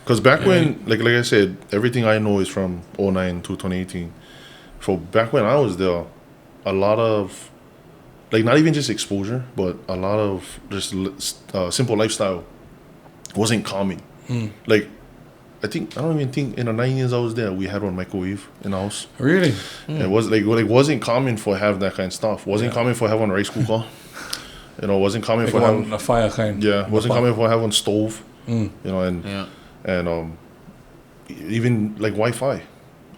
Because back when, like I said, everything I know is from 2009 to 2018. So back when I was there, a lot of, like, not even just exposure, but a lot of just simple lifestyle wasn't common. Like, I don't even think in the 9 years I was there, we had one microwave in the house. Really? It was like, it wasn't common for have that kind of stuff. Wasn't common for having a rice cooker. You know, wasn't common for having a fire kind. Yeah, wasn't common for having stove. You know, and even like Wi-Fi.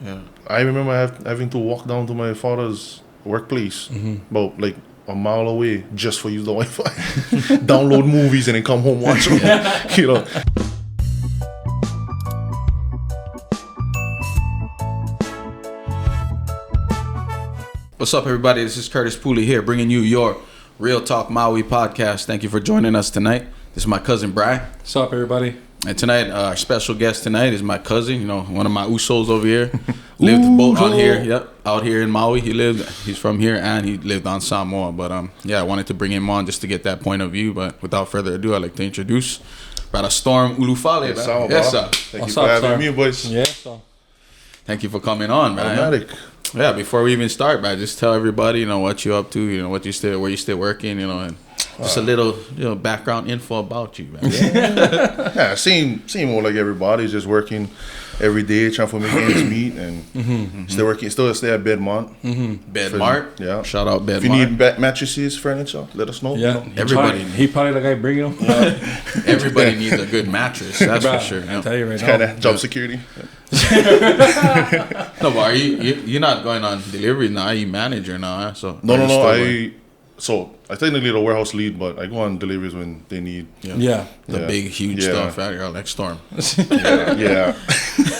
Yeah. I remember having to walk down to my father's workplace about like a mile away just for use the Wi-Fi. Download movies and then come home watch them. You know. What's up, everybody? This is Curtis Pooley here, bringing you your Real Talk Maui podcast. Thank you for joining us tonight. This is my cousin, Brian. What's up, everybody? And tonight, our special guest tonight is my cousin, you know, one of my Usos over here. Lived both out here, out here in Maui. He's from here, and he lived on Samoa. But I wanted to bring him on just to get that point of view. But without further ado, I'd like to introduce Brother Storm Ulufale. Yes, sir. Thank you for having me, boys. Yes, sir. Thank you for coming on, man. Automatic. Yeah, before we even start, man, just tell everybody, you know, what you're up to, you know, where you still working, you know, and just a little, you know, background info about you, man. Yeah, same more like everybody, just working every day, trying to make ends meet, and still stay at Bedmont. Bedmart? Yeah. Shout out Bedmart. If you need mattresses, furniture, let us know. Yeah, You know? Everybody. He probably the guy bringing them. Everybody needs a good mattress, that's for sure. I tell you right Kind now. of job security. No, but you're not going on delivery now, you manager now, huh? So No. I technically the warehouse lead, but I go on deliveries when they need. Yeah. The big, huge stuff out here, like Storm. Yeah.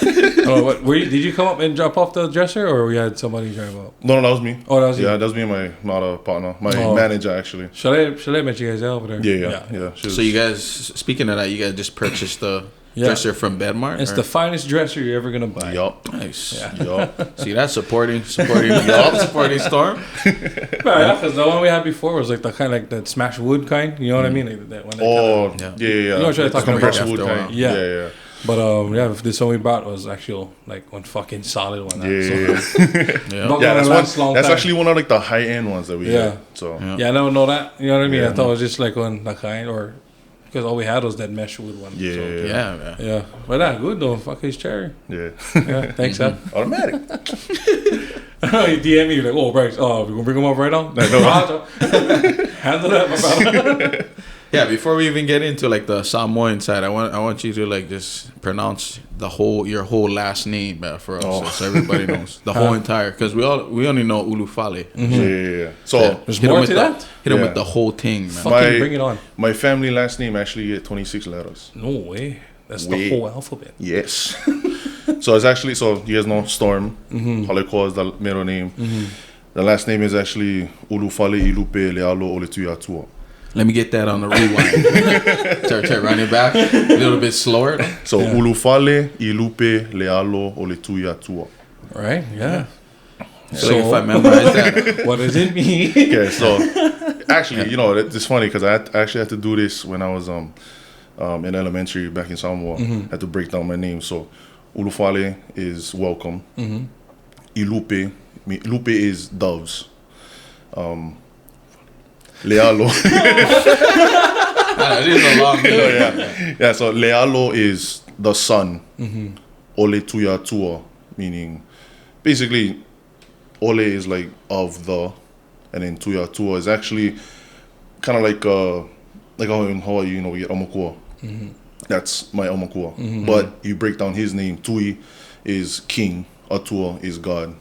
Did you come up and drop off the dresser, or we had somebody drive up? No, that was me. Oh, that was you? Yeah, that was me and my other partner, my manager, actually. Chalet met you guys over there. Yeah. So you guys, speaking of that, you guys just purchased the dresser from Bedmart? It's the finest dresser you're ever gonna buy. Yup. Nice. Yeah. Yup. See, that's supporting Storm. Because the one we had before was like the kind of like that smash wood kind. You know what I mean? Like that one. Yeah. You know what I'm talking about? Compressed wood kind. Yeah. But this one we bought was actually like one fucking solid one. That's actually one of like the high end ones that we had. So I don't know that. You know what I mean? I thought it was just like one that kind, or because all we had was that mesh wood one. Yeah. But that good though. Fuck his cherry. Yeah. Thanks, Ed. Automatic. You DM me, you're like, oh, Bryce, we're gonna bring him up right now. Handle that, my brother. Yeah, before we even get into like the Samoan side, I want you to like just pronounce your whole last name for us, so everybody knows the whole entire. Because we only know Ulufale. Yeah. So there's more to that. Hit him with the whole thing, man. Fucking bring it on. My family last name actually get 26 letters. No way. That's the whole alphabet. Yes. So it's actually, you guys know Storm. Haleko is the middle name. The last name is actually Ulufale Ilupe Lealo Oletuyatua. Let me get that on the rewind. Turn, run it back a little bit slower. So Ulufale Ilupe Lealo Oletuyatua. Right? Yeah. So if I memorize that, what does it mean? Okay, so actually, you know, it's funny because I actually had to do this when I was in elementary back in Samoa. I had to break down my name. So Ulufale is welcome. Ilupe is doves. Lealo. It is a long name. Yeah, so Lealo is the sun. Ole tuya tua, meaning basically Ole is like of the, and then tuya tua is actually kind of like how in Hawaii, you know, we get omakua. That's my omakua. But you break down his name, Tui is king, Atua is God.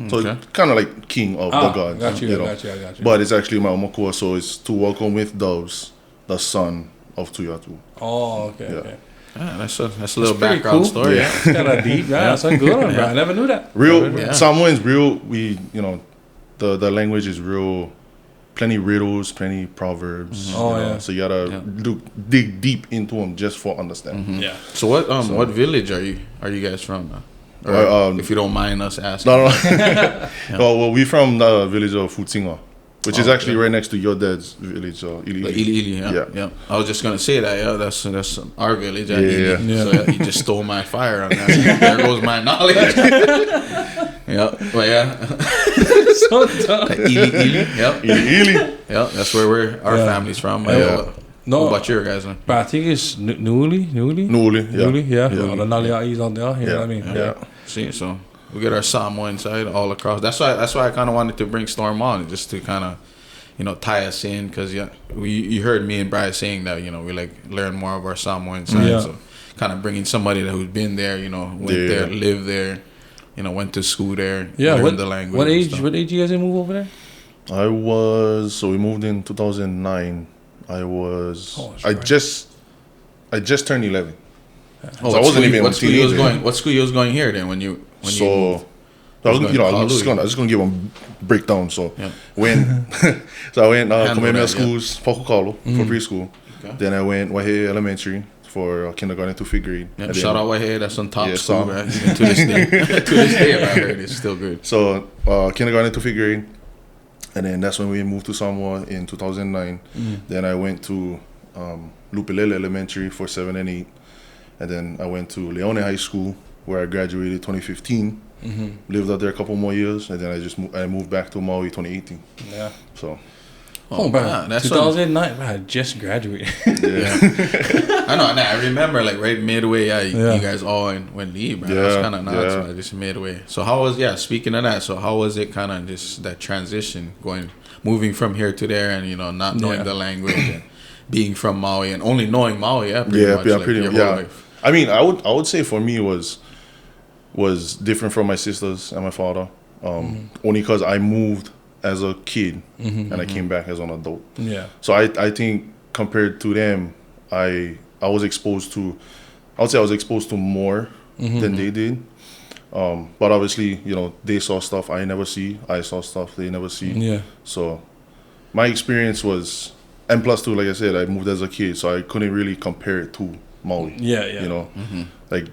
So it's kind of like king of the gods. Got you. But it's actually my omakua, so it's to welcome with doves the son of Tuyatu. Oh, okay. That's a little background story. Yeah. It's kind of deep. Yeah, that's a good one, bro. I never knew that. Samoan's the language is real, plenty riddles, pleny proverbs. So you gotta dig deep into them just for understanding. Yeah. So what village are you guys from? Or if you don't mind us asking. No. Well, we from the village of Futsinga. which is actually right next to your dad's village, Ili. Like Ili, yeah. I was just gonna say that. Yeah, that's our village. At Ili. So you just stole my fire on that. There goes my knowledge. But So dumb. like Ili. Ili. Yeah, that's where our family's from. No, what about your guys? Man? But I think it's Nuli, yeah. The Nalia'is out there, you know what I mean? Yeah. See, so we get our Samoan side all across. That's why I kind of wanted to bring Storm on, just to kind of, tie us in, because you heard me and Bryce saying that, we like learn more of our Samoan side. So kind of bringing somebody who's been there, went there, lived there, went to school there, learned the language. What age you guys move over there? We moved in 2009. I just turned 11. So I wasn't even a teenager. What school you was going here then when you moved? I'm just gonna give them breakdown. So when I went Kamehameha schools for preschool. Okay. Then I went Hawai'i Elementary for kindergarten to fifth grade. Yeah, shout out Hawai'i, that's on top school, man. Even to this day. To this day, I heard it's still good. So kindergarten to fifth grade, and then that's when we moved to Samoa in 2009. Then I went to Lupelele Elementary for 7 and 8, and then I went to Leone High School where I graduated 2015. Lived out there a couple more years, and then I moved back to Maui 2018. Yeah. So. Man, that's 2009. I just graduated. Yeah. I know. I remember like right midway. You guys all went leave, man. That's kind of nuts. Just midway. So how was speaking of that? So how was it kind of just that transition moving from here to there, and not knowing the language and being from Maui and only knowing Maui? Pretty much. Life. I mean, I would say for me was different from my sisters and my father. Only because I moved as a kid and I came back as an adult. Yeah. So I think compared to them, I was exposed to more than they did. But obviously, they saw stuff I never see. I saw stuff they never see. Yeah. So my experience was, and plus too, like I said, I moved as a kid, so I couldn't really compare it to Maui. Yeah. Like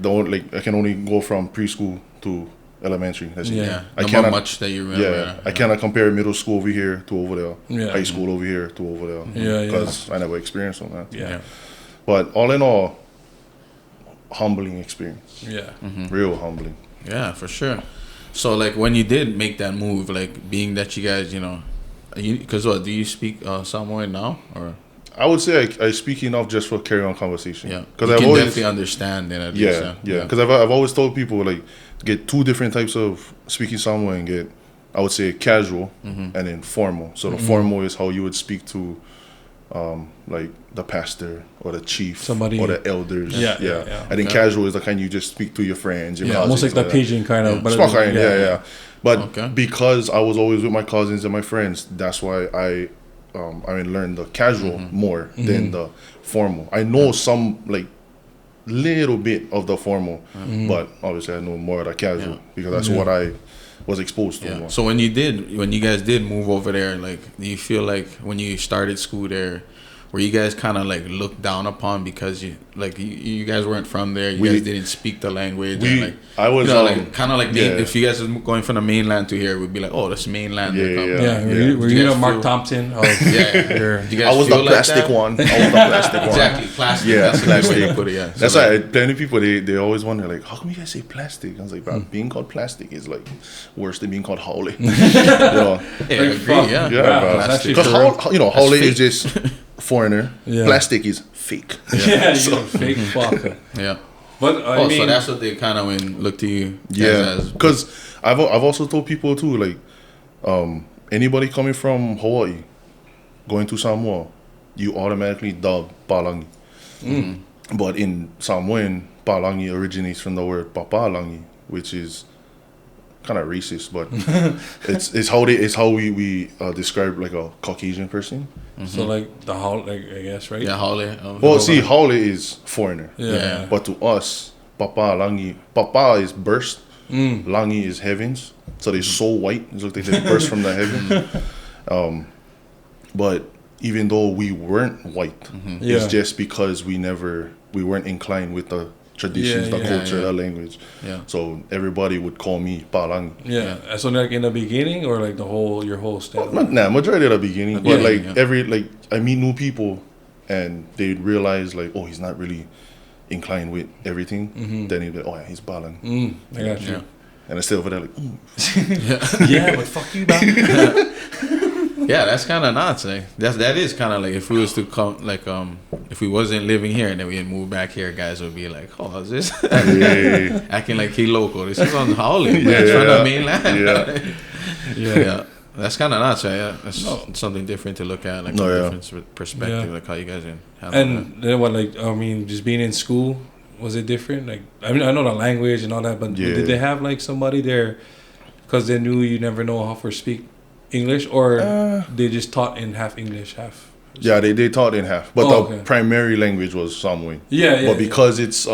I can only go from preschool to elementary. That's I cannot much that you remember. I cannot compare middle school over here to over there. High school over here to over there. Because I never experienced all that. Yeah. But all in all, humbling experience. Yeah. Real humbling. Yeah, for sure. So like when you did make that move, like being that you guys, because do you speak Samoan now or? I would say I speak enough just for carry on conversation. Yeah, because I definitely understand it. Yeah. Because I've always told people like get two different types of speaking Samoan. Get, I would say, casual and then formal. So the formal is how you would speak to, like the pastor or the chief or the elders. Yeah. And then casual is the kind you just speak to your friends. Your almost like the Pidgin kind of. Small kind. Yeah. But because I was always with my cousins and my friends, that's why I learned the casual more than the formal. I know some like little bit of the formal, but obviously I know more of the casual because that's what I was exposed to. More. So when you guys did move over there, like, do you feel like when you started school there, were you guys kind of like looked down upon because you guys weren't from there? You guys didn't speak the language. I was kind of like if you guys was going from the mainland to here, we'd be like, oh, that's mainland. Were you Mark Thompson? I was the plastic one. Exactly, plastic. Yeah, that's plastic. Put it. Yeah. That's why plenty of people they always wonder like, how come you guys say plastic? I was like, bro, being called plastic is like worse than being called haole. Because haole is just foreigner. Plastic is fake. Fake fucker. But so that's what they kind of look to you. Because I've also told people too, like anybody coming from Hawaii going to Samoa, you automatically dub Palangi. But in Samoan, Palangi originates from the word Papalangi, which is kind of racist, but it's how we describe like a Caucasian person. So like the haole, I guess, right? Yeah, haole. Well, see, haole is foreigner. Yeah. But to us, Papa is burst. Langi is heavens. So they're so white. It's like they burst from the heavens. But even though we weren't white, it's just because we weren't inclined with the traditions, the culture, the language. Yeah. So everybody would call me Palangi. Yeah. So like in the beginning or like your whole stand? Majority of the beginning. But Yeah, I meet new people and they realize like, oh, he's not really inclined with everything. Then he'd be like, oh yeah, he's Palangi. I got you. And I stay over there like, yeah, but fuck you, man. Yeah, that's kind of nuts. Eh? That is kind of like if we was to come, like if we wasn't living here and then we had moved back here, guys would be like, "Oh, is this acting like he local? This is on Howley, man. It's from the mainland." Yeah. That's kind of nuts, right? Yeah, that's something different to look at, like a different perspective, like how you guys handle and then what, like just being in school, was it different? Like I mean, I know the language and all that, but did they have like somebody there because they knew you never know how to speak English, or they just taught in half English, half? Yeah, they taught in half, but the primary language was Samoan. Yeah. But because it's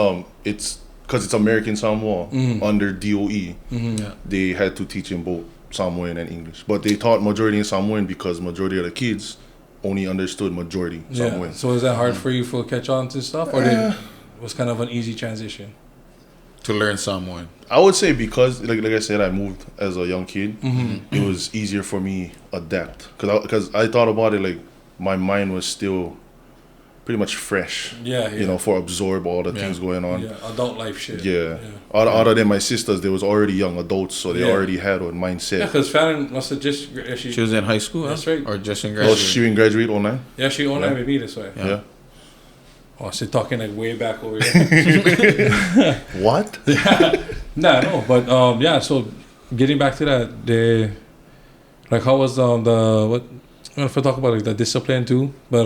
American Samoa under DOE, they had to teach in both Samoan and English. But they taught majority in Samoan because majority of the kids only understood majority Samoan. So is that hard for you to catch on to stuff, or was kind of an easy transition to learn Samoan? I would say because, like I said, I moved as a young kid. It was easier for me adapt because I thought about it like my mind was still pretty much fresh. You know, for absorb all the things going on. Yeah, adult life shit. Other than my sisters, they was already young adults, so they already had a mindset. Yeah, because Fallon must have just she was in high school. That's right. Or just in graduate. Oh, she didn't graduate online. Yeah, she online with me this way. Yeah. Oh, she's talking like way back over here. What? No, but so getting back to that, how was what if I talk about like the discipline too, but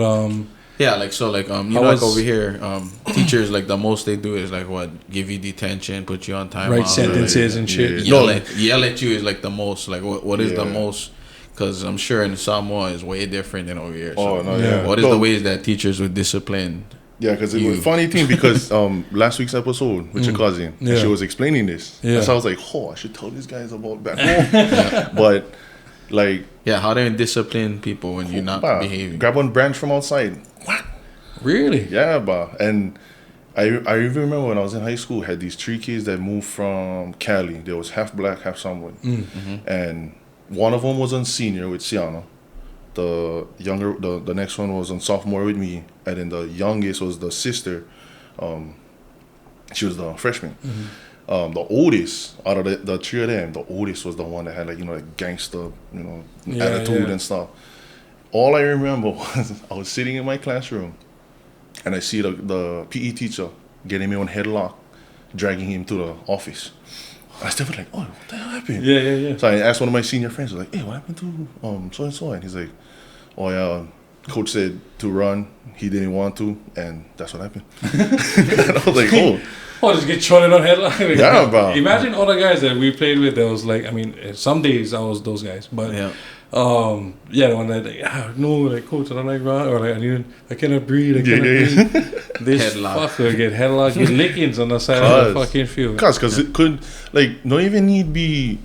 you know, like over here, teachers like the most they do is like what, give you detention, put you on time, write sentences and shit. Yell at you is like the most, like what is the most? Because I'm sure in Samoa is way different than over here. So what is the ways that teachers would discipline? Yeah, because it was a funny thing because last week's episode with your cousin, she was explaining this. Yeah. So I was like, I should tell these guys about back home. But like... Yeah, how do you discipline people when you're not behaving? Grab one branch from outside. What? Really? Yeah, and I even remember when I was in high school, had these 3 kids that moved from Cali. They was half black, half Samoan. And one of them was on senior with Siana. The next one was on sophomore with me, and then the youngest was the sister. She was the freshman. The oldest out of the 3 of them, the oldest was the one that had like gangster attitude and stuff. All I remember was I was sitting in my classroom, and I see the PE teacher getting me on headlock, dragging him to the office. I still was like, oh, what the hell happened? Yeah. So I asked one of my senior friends, I was like, hey, what happened to so and so? And he's like, oh yeah, coach said to run, he didn't want to, and that's what happened. And I was like, oh. Oh, just get thrown on headline. Yeah, bro. Imagine all the guys that we played with. That was like, I mean, some days I was those guys, but the one that no, like coach, I don't like run, or like I cannot breathe. Breathe. This fucker get headlock, get lickings on the side of the fucking field. Because it could not even need be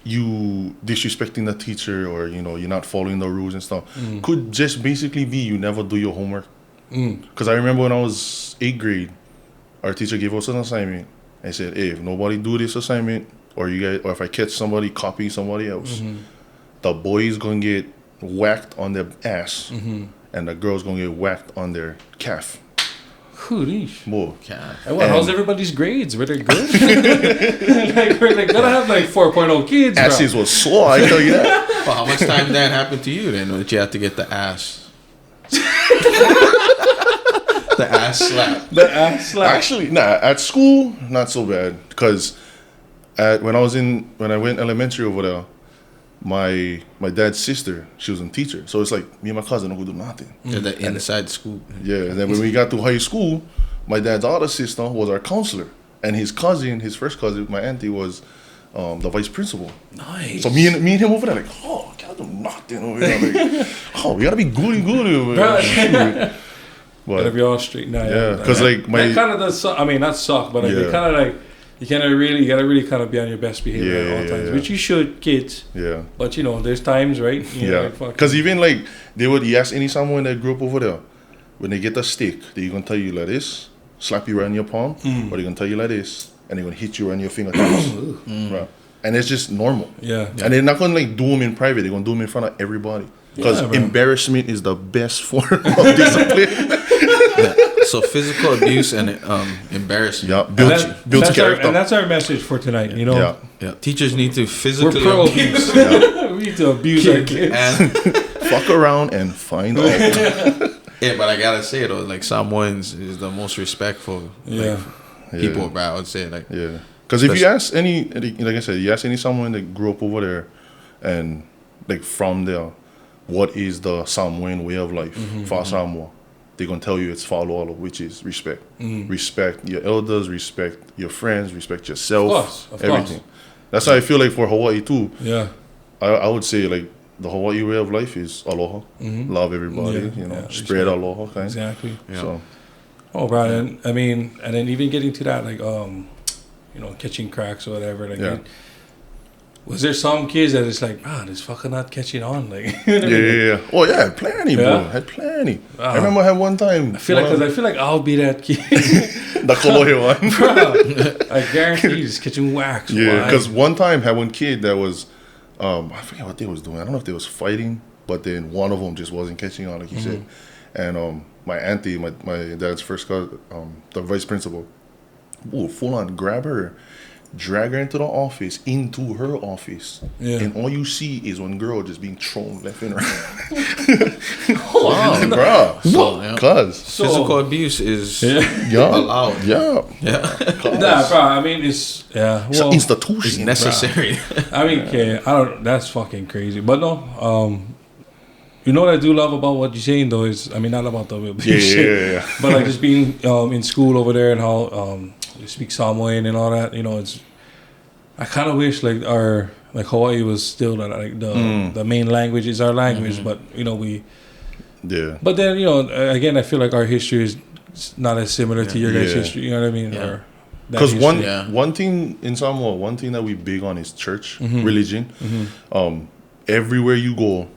you disrespecting the teacher or you're not following the rules and stuff. Could just basically be you never do your homework. Because I remember when I was 8th grade, our teacher gave us an assignment and said, hey, if nobody do this assignment, or if I catch somebody copying somebody else, the boys gonna get whacked on their ass, and the girls gonna get whacked on their calf. More. How's everybody's grades? Were they good? We're gonna have 4.0 kids. Asses was sore, I tell you that. Well, how much time did that happen to you then? That you had to get the ass? The ass slap. Actually, at school, not so bad. Because when I went elementary over there, my dad's sister, she was a teacher. So it's like me and my cousin don't do nothing. Inside school. Yeah, and then when we got to high school, my dad's other sister was our counselor. And his first cousin, my auntie, was the vice principal. Nice. So me and him over there, like, I can't do nothing over there. Like, we gotta be goody over there. Gotta be all straight now. Yeah, because that kind of does suck. I mean, not suck, but they kind of you gotta really kind of be on your best behavior at all times, which you should, kids. Yeah. But there's times, right? Because even you ask any someone that grew up over there, when they get the stick, they're gonna tell you like this. slap you right in your palm, or they're gonna tell you like this, and they're gonna hit you right in your fingertips, right? And it's just normal. Yeah. And they're not gonna like do them in private. They're gonna do them in front of everybody. Because embarrassment is the best form of discipline. So physical abuse and embarrassment. Yeah, builds character. And that's our message for tonight. You know. Yeah. Teachers need to physically abuse. We need to abuse our kids. And fuck around and find out. Yeah, but I gotta say though, like Samoans is the most respectful. People, bro. I would say like. Yeah. Because if you ask any, like I said, you ask any someone that grew up over there, and like from there, what is the Samoan way of life for Samoa? They're gonna tell you it's fa'aloalo, which is respect. Respect your elders, respect your friends, respect yourself, of everything. course. That's how I feel like for Hawaii too. Yeah. I would say like the Hawaii way of life is aloha, love everybody, spread aloha kind. Exactly. Yeah. So. Oh, bro, and I mean, and then even getting to that, like, catching cracks or whatever, like, was there some kids that it's like, this fucking not catching on, like, yeah. Oh yeah, plenty, bro. Had plenty. I remember I had one time. I feel like I'll be that kid. The Kolohe one, bro. I guarantee you, just catching wax. Yeah, because one time I had one kid that was, I forget what they was doing. I don't know if they was fighting, but then one of them just wasn't catching on, like you said, and my auntie, my dad's first cousin, the vice principal, full on grab her, drag her into the office, into her office, and all you see is one girl just being thrown left and right. Wow, bro. So physical abuse is allowed. Yeah. Nah, bro. I mean, it's it's an institution. It's necessary. I mean, that's fucking crazy. But no, you know what I do love about what you're saying though is, I mean, not about the shit, but like just being in school over there and how you speak Samoan and all that. You know, I kind of wish like Hawaii was still like the main language is our language, but we. Yeah. But then again, I feel like our history is not as similar to your guys' history. You know what I mean? Yeah. Because one thing in Samoa, one thing that we big on is church, religion. Everywhere you go,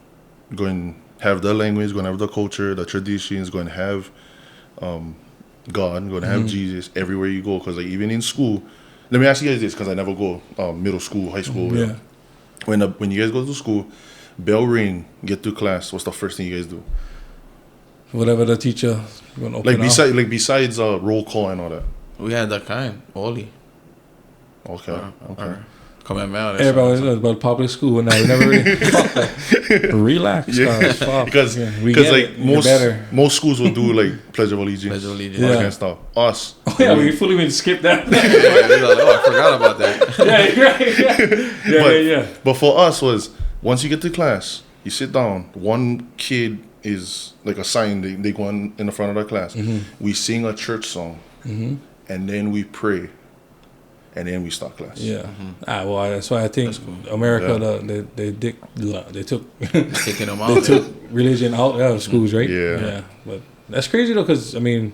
going to have the language, going to have the culture, the traditions, going to have God, going to have Jesus everywhere you go. Because like even in school, let me ask you guys this, because I never go middle school, high school. Yeah. When you guys go to school, bell ring, get to class. What's the first thing you guys do? Whatever the teacher gonna open besides roll call and all that. We had that kind, Oli. Okay. Coming out. Everybody was about public school, and now we never really relax. Because most schools will do like Pledge of Allegiance, all that kind of stuff. Us, we fully went skip that. I forgot about that. But for us was once you get to class, you sit down. One kid is like assigned. They go in the front of the class. We sing a church song, and then we pray. And then we start class. Yeah. Well, that's why I think America, they took taking them out. They took religion out of schools, right? Yeah. But that's crazy though, because I mean,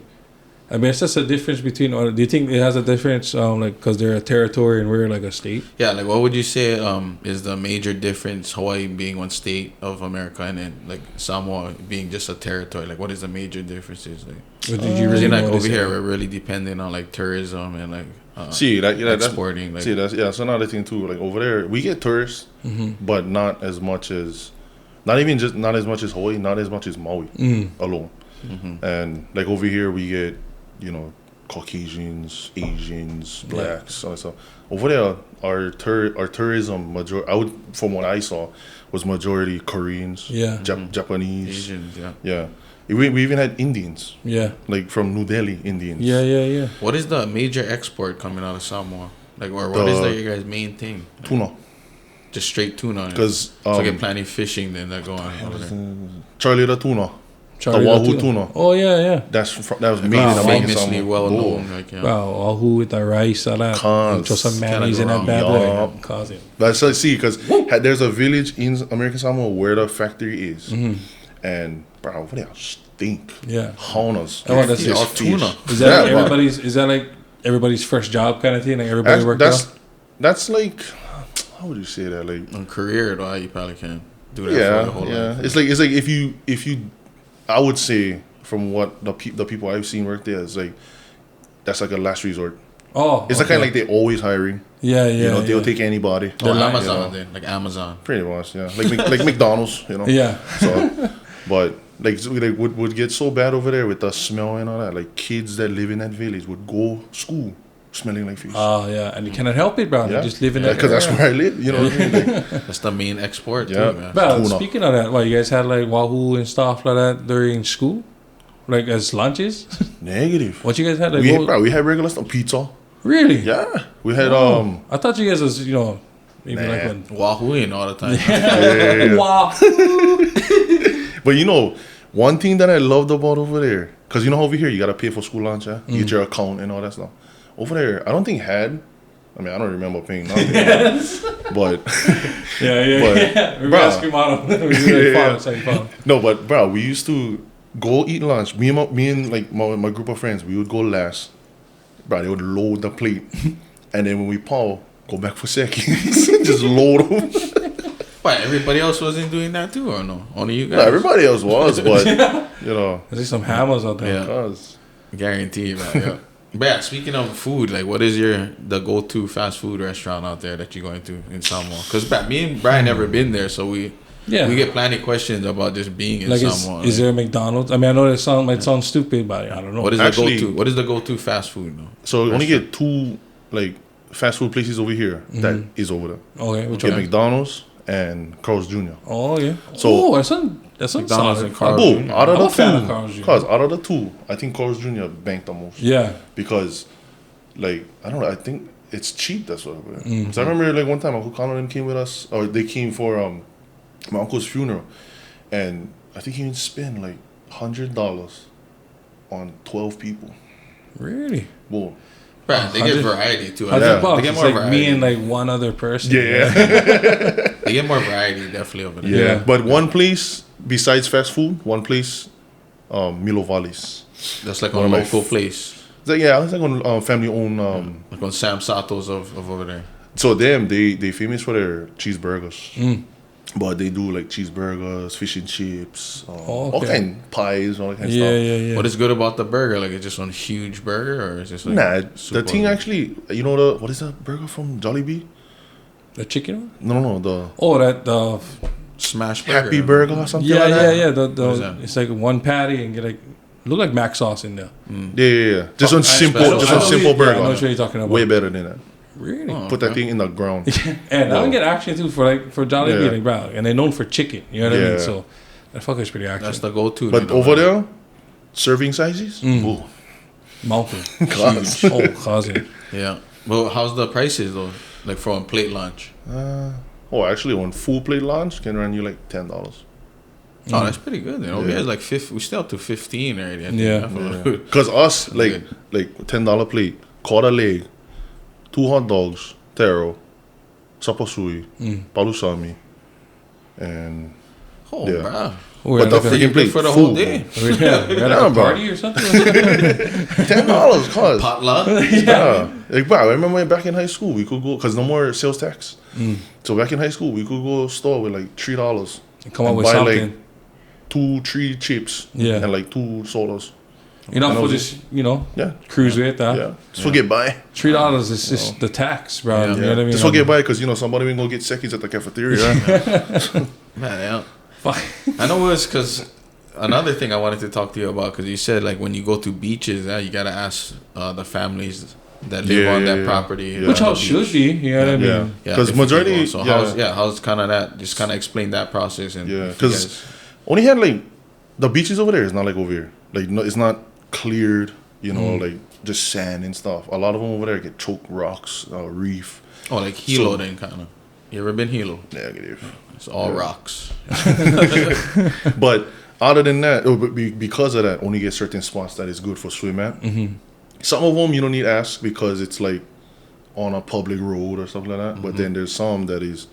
it's just a difference between. Or do you think it has a difference, because they're a territory and we're like a state? Yeah. Like, what would you say is the major difference? Hawaii being one state of America, and then like Samoa being just a territory. Like, what is the major differences? Like, what did you really over here, we're really dependent on like tourism and like. Exporting. That's another thing too. Like over there, we get tourists, but not as much as Hawaii, not as much as Maui alone. And like over here, we get Caucasians, Asians, blacks, so over there, our tourism from what I saw, was majority Koreans, Japanese, Asians, We even had Indians. Yeah. Like from New Delhi, Indians. Yeah. What is the major export coming out of Samoa? Like, or what is your guys' main thing? Like, tuna. Just straight tuna. Because so get plenty fishing then that go on over there. Charlie the tuna. The Wahoo tuna. Oh yeah. That was made in famously well known. Like, Wahoo with the rice, all that. Throw some mayonnaise in that bad boy. That's because there's a village in American Samoa where the factory is, and bro, over there stink. Yeah. Honas. That's just tuna. Is that like everybody's first job kind of thing? Like everybody worked out? That's like, how would you say that? Like a career though, you probably can do that for the whole life. It's like if you I would say from what the people I've seen work there, is like that's like a last resort. Oh, It's kind of like they always hiring. Yeah, yeah. You know, they'll take anybody. Oh, Amazon, then, like Amazon. Pretty much, yeah. Like McDonald's, you know. Yeah. So, but like would get so bad over there with the smell and all that. Like kids that live in that village would go school smelling like fish. Oh, yeah, and you cannot help it, bro. Yeah. You just live in that because that's where I live. You know what I mean? Like, That's the main export, Yeah. too, man. Bro, Tuna. speaking of that, what, you guys had like Wahoo and stuff like that during school? Like as lunches? negative. What you guys had? Like, We had regular stuff, pizza. Really? Yeah, we had I thought you guys was, maybe Nah. like one. Wahooing all the time. Yeah. Wow. But one thing that I loved about over there, because over here you gotta pay for school lunch, yeah? You get your account and all that stuff. Over there, I don't think I don't remember paying nothing. But Yeah. We bro. asked him out. no, but bro, we used to go eat lunch. Me and like my group of friends, we would go last. Bro, they would load the plate, and then when we go back for seconds, just load them. But everybody else wasn't doing that too, or no? Only you guys? No, everybody else was, but There's some hammers out there. Yeah. cause Guaranteed, man. Yeah. But yeah, speaking of food, like, what is the go-to fast food restaurant out there that you're going to in Samoa? Because me and Brian never been there, so we get plenty of questions about just being in Like, Samoa. is there a McDonald's? I mean, I know that might sound stupid, but I don't know. What is Actually- the go-to? What is the go-to fast food though? so we only get two like fast food places over here that is over there. Okay, which We get one? McDonald's and Carl's Jr. Oh, yeah. So- that's not McDonald's solid. and Carl's Boom, Jr. out I'm a of fan of the Carl's two, Jr. cause out of the two, I think Carl's Jr. banked the most. Yeah. Because, like, I don't know, I think it's cheap. That's what. Because I remember like one time Uncle Connor and them came with us, or they came for my uncle's funeral, and I think he even spent like $100 on 12 people. Really? Whoa. Right, they get variety too. $100. They get It's more like variety. me and like one other person. Yeah. They get more variety definitely over there. Yeah. Yeah. But one place besides fast food, Ulufale's. That's like One a of my local place. It's like it's like on family owned. Like on Sam Sato's of over there. So they famous for their cheeseburgers. Mm. But they do like cheeseburgers, fish and chips, all okay. kind pies, all that kind of Yeah, stuff. yeah. What is good about the burger? Like, it's just one huge burger, or is it just like Nah, the super thing good? actually, what is that burger from Jollibee? The chicken one? No, the Oh, the Smash burger. Happy Burger or something yeah, like that. yeah. What is that? It's like one patty and get like look like mac sauce in there. Yeah. Just one simple, I know simple burger. Yeah, I know what you're talking about. Way better than that. Really? Oh, Put that okay. thing in the ground. And I can get action too for Jollibee, Yeah. like, bro, and they're known for chicken. You know what I mean? Yeah. So that fucker's pretty action. That's the go-to. But then, over there, serving sizes, Mm. ooh, Mountain. class. Oh, cousin. Yeah. Well, how's the prices though? Like for a plate lunch? Actually, on full plate lunch can run you like $10. Oh, that's pretty good. Then over Yeah. here, like we still up to 15 already. I think. Yeah. That's what good. Because us, Good. like $10 plate, quarter leg, 2 hot dogs, taro, sapasui, palusami, and Oh, Yeah. bruh. Oh, But the like a- freaking plate for the full, whole day. we had Yeah, a bro. party or something. $10, cause Potluck. yeah, like bro, I remember back in high school we could go because no more sales tax. So back in high school we could go to a store with like $3. Come up and with buy something. like 2-3 chips, Yeah. and like 2 sodas. Enough and I for was just Yeah, cruise with that. yeah. Just forget buy. $3 is just the tax, bro. Yeah. You know what I mean? Just forget buy because somebody will go get seconds at the cafeteria. Man, yeah. Fuck. I know it was because another thing I wanted to talk to you about, because you said like when you go to beaches, you gotta ask the families that live Yeah, on that yeah. property. Yeah. Which on how the it should beach. be. You know what I mean? Yeah, Yeah, because different majority. people. So how's kind of that? Just kind of explain that process and Yeah, if you because guys- only had like the beaches over there is not like over here. Like no, it's not cleared. Like just sand and stuff. A lot of them over there get choked rocks, reef. like Hilo then kind of. You ever been Hilo? Negative. It's all rocks. But other than that, because of that, only get certain spots that is good for swim at. Some of them you don't need to ask because it's like on a public road or something like that. But then there's some that is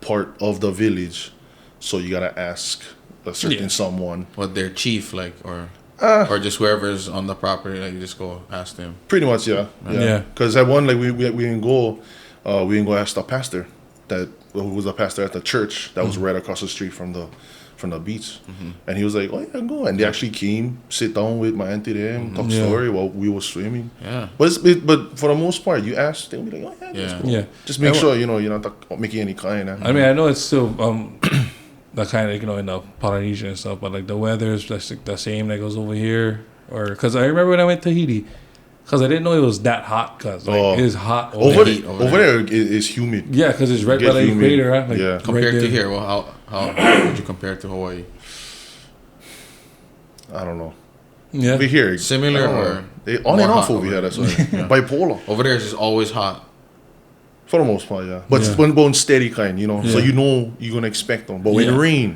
part of the village, so you gotta ask a certain someone. What their chief like, or just whoever's on the property, like you just go ask them. Pretty much, yeah. Yeah. Because at one, like we didn't go ask the pastor who was the pastor at the church that was right across the street from from the beach. And he was like, oh yeah, go. And they actually came, sit down with my auntie there and talk story while we were swimming. Yeah. But for the most part, you ask, they'll be like, oh yeah, that's cool. Just make sure, you know, you're not making any kind. I mean, I know it's still the kind of, you know, in the Polynesian and stuff, but like the weather is just like the same that goes over here. Or because I remember when I went to Tahiti, because I didn't know it was that hot. Because like, it is hot over there. It's humid. Yeah, because it's right by the equator. Right? Like, yeah. Compared to here, well, how would you compare it to Hawaii? I don't know. Yeah. Over here, similar or they on and off over here. That's why bipolar. Over there, it's just always hot. For the most part, yeah. But it's one steady kind, you know. So you know you're gonna expect them. But when it rain,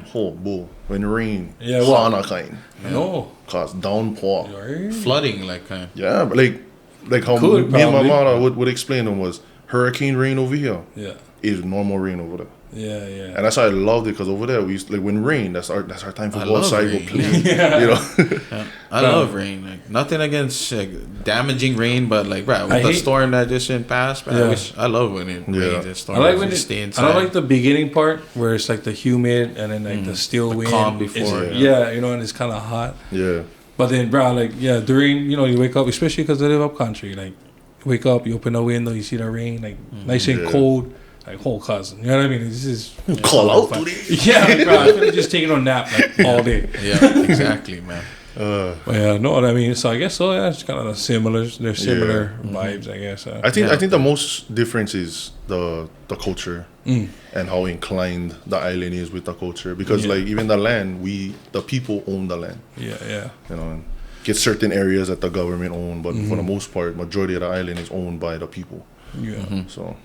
when it rain, hana kind. No. Cause downpour. Flooding, like kind of. Yeah, but like how me and my mother would explain them was hurricane rain over here. Yeah. Is normal rain over there. Yeah. And that's why I loved it, because over there we used, like, when rain, that's our time for go outside, go play. You know. I love rain. Like, nothing against like damaging rain, but like with the storm that just didn't pass. I love when it rains and storms. I like when stay inside. I don't like the beginning part where it's like the humid and then like the still wind. Calm before. You know, and it's kind of hot. Yeah. But then, during, you know, you wake up, especially because I live up country, like, you wake up, you open the window, you see the rain, like, nice and cold. Like, whole cousin, you know what I mean? This is call out today. Yeah, like, bro, I could have just taken a nap like all day. Yeah, exactly, man. But yeah, know what I mean. So I guess so. Yeah, it's kind of similar. They're similar vibes, I guess. I think the most difference is the culture and how inclined the island is with the culture. Because like even the land, the people own the land. Yeah. You know, and get certain areas that the government own, but for the most part, majority of the island is owned by the people. Yeah. So.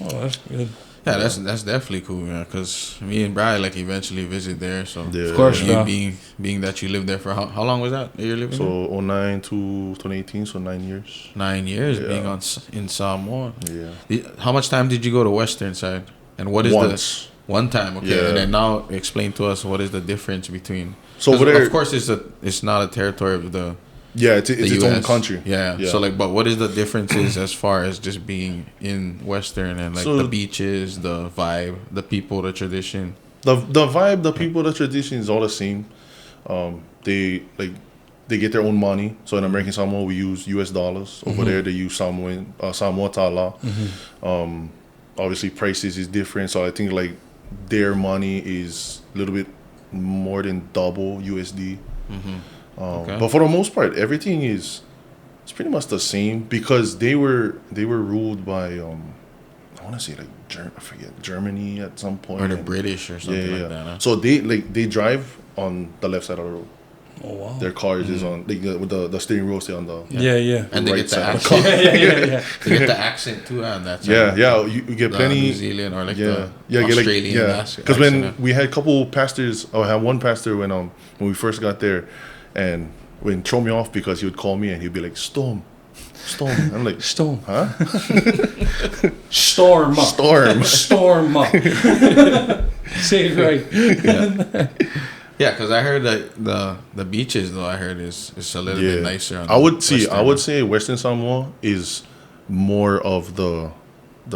Oh, that's good. Yeah, that's definitely cool, man. Because me and Brian like eventually visit there. So of course, being that you lived there for how long was that you're living? So 2009 to 2018, so 9 years. 9 years being in Samoa. Yeah. How much time did you go to Western side? And what is one time? Okay, and then now explain to us what is the difference between. So over there, of course, it's not a territory of the. Yeah, it's its own country. Yeah. So like, but what is the differences as far as just being in Western and like the beaches, the vibe, the people, the tradition? The vibe, the people, the tradition is all the same. They get their own money. So in American Samoa, we use US dollars. Over there, they use Samoa tala. Obviously, prices is different. So I think like their money is a little bit more than double USD. But for the most part, everything it's pretty much the same, because they were ruled by I want to say like Germany at some point, or the British or something like that. Huh? So they drive on the left side of the road. Oh wow! Their cars is on with the steering wheel stay on the and they right get the side. accent. They get the accent too, and that's you get plenty New Zealand or like the Australian accent. Because when we had a couple pastors, I had one pastor when we first got there. And when throw me off because he would call me and he'd be like, Storm. I'm like, Storm. Huh? Storm. Say it right. Yeah, because I heard that the beaches though I heard is a little bit nicer. I would say Western Samoa is more of the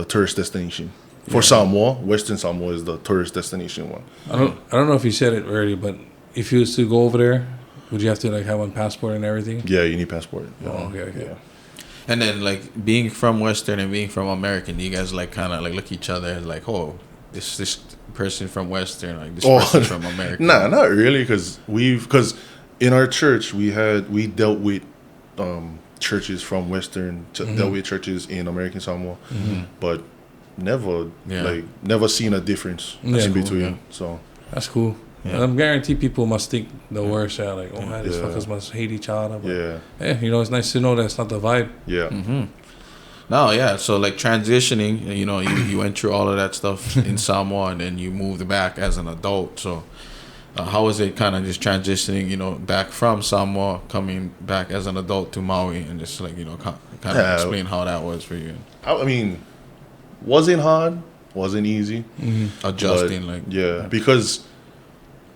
tourist destination. For Samoa, Western Samoa is the tourist destination one. I don't know if you said it already, but if you was to go over there, would you have to like have one passport and everything? Yeah, you need passport. Oh, okay. Yeah. And then like being from Western and being from American, you guys like kind of like look at each other and like, oh, this person from Western, like this person from America. Nah, not really, because in our church we dealt with churches from Western, dealt with churches in American Samoa, but never seen a difference in between. Yeah. So that's cool. Yeah. I'm guaranteed people must think the worst. Like, oh man, these fuckers must hate each other. But it's nice to know that's not the vibe. Yeah. No, yeah. So like transitioning, you went through all of that stuff in Samoa, and then you moved back as an adult. So how was it kind of just transitioning, back from Samoa, coming back as an adult to Maui, and just like kind of explain how that was for you? I mean, wasn't hard, wasn't easy. Adjusting, because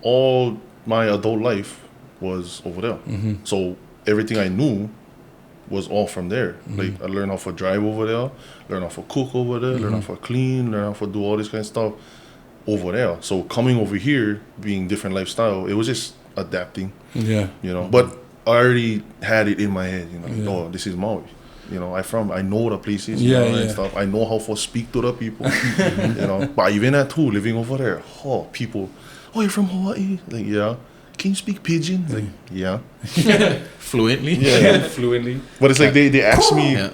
all my adult life was over there. So everything I knew was all from there. Like I learned how to drive over there, learned how to cook over there, learned how to clean, learned how to do all this kind of stuff over there. So coming over here, being different lifestyle, it was just adapting. Yeah. You know, but I already had it in my head. You know, oh, this is Maui. You know, I know the places, and stuff. I know how to speak to the people, you know. But even at too, living over there, people, you're from Hawaii? Like, yeah. Can you speak pidgin? Like, yeah. Fluently? Yeah. Fluently. But it's like they asked me. Yeah.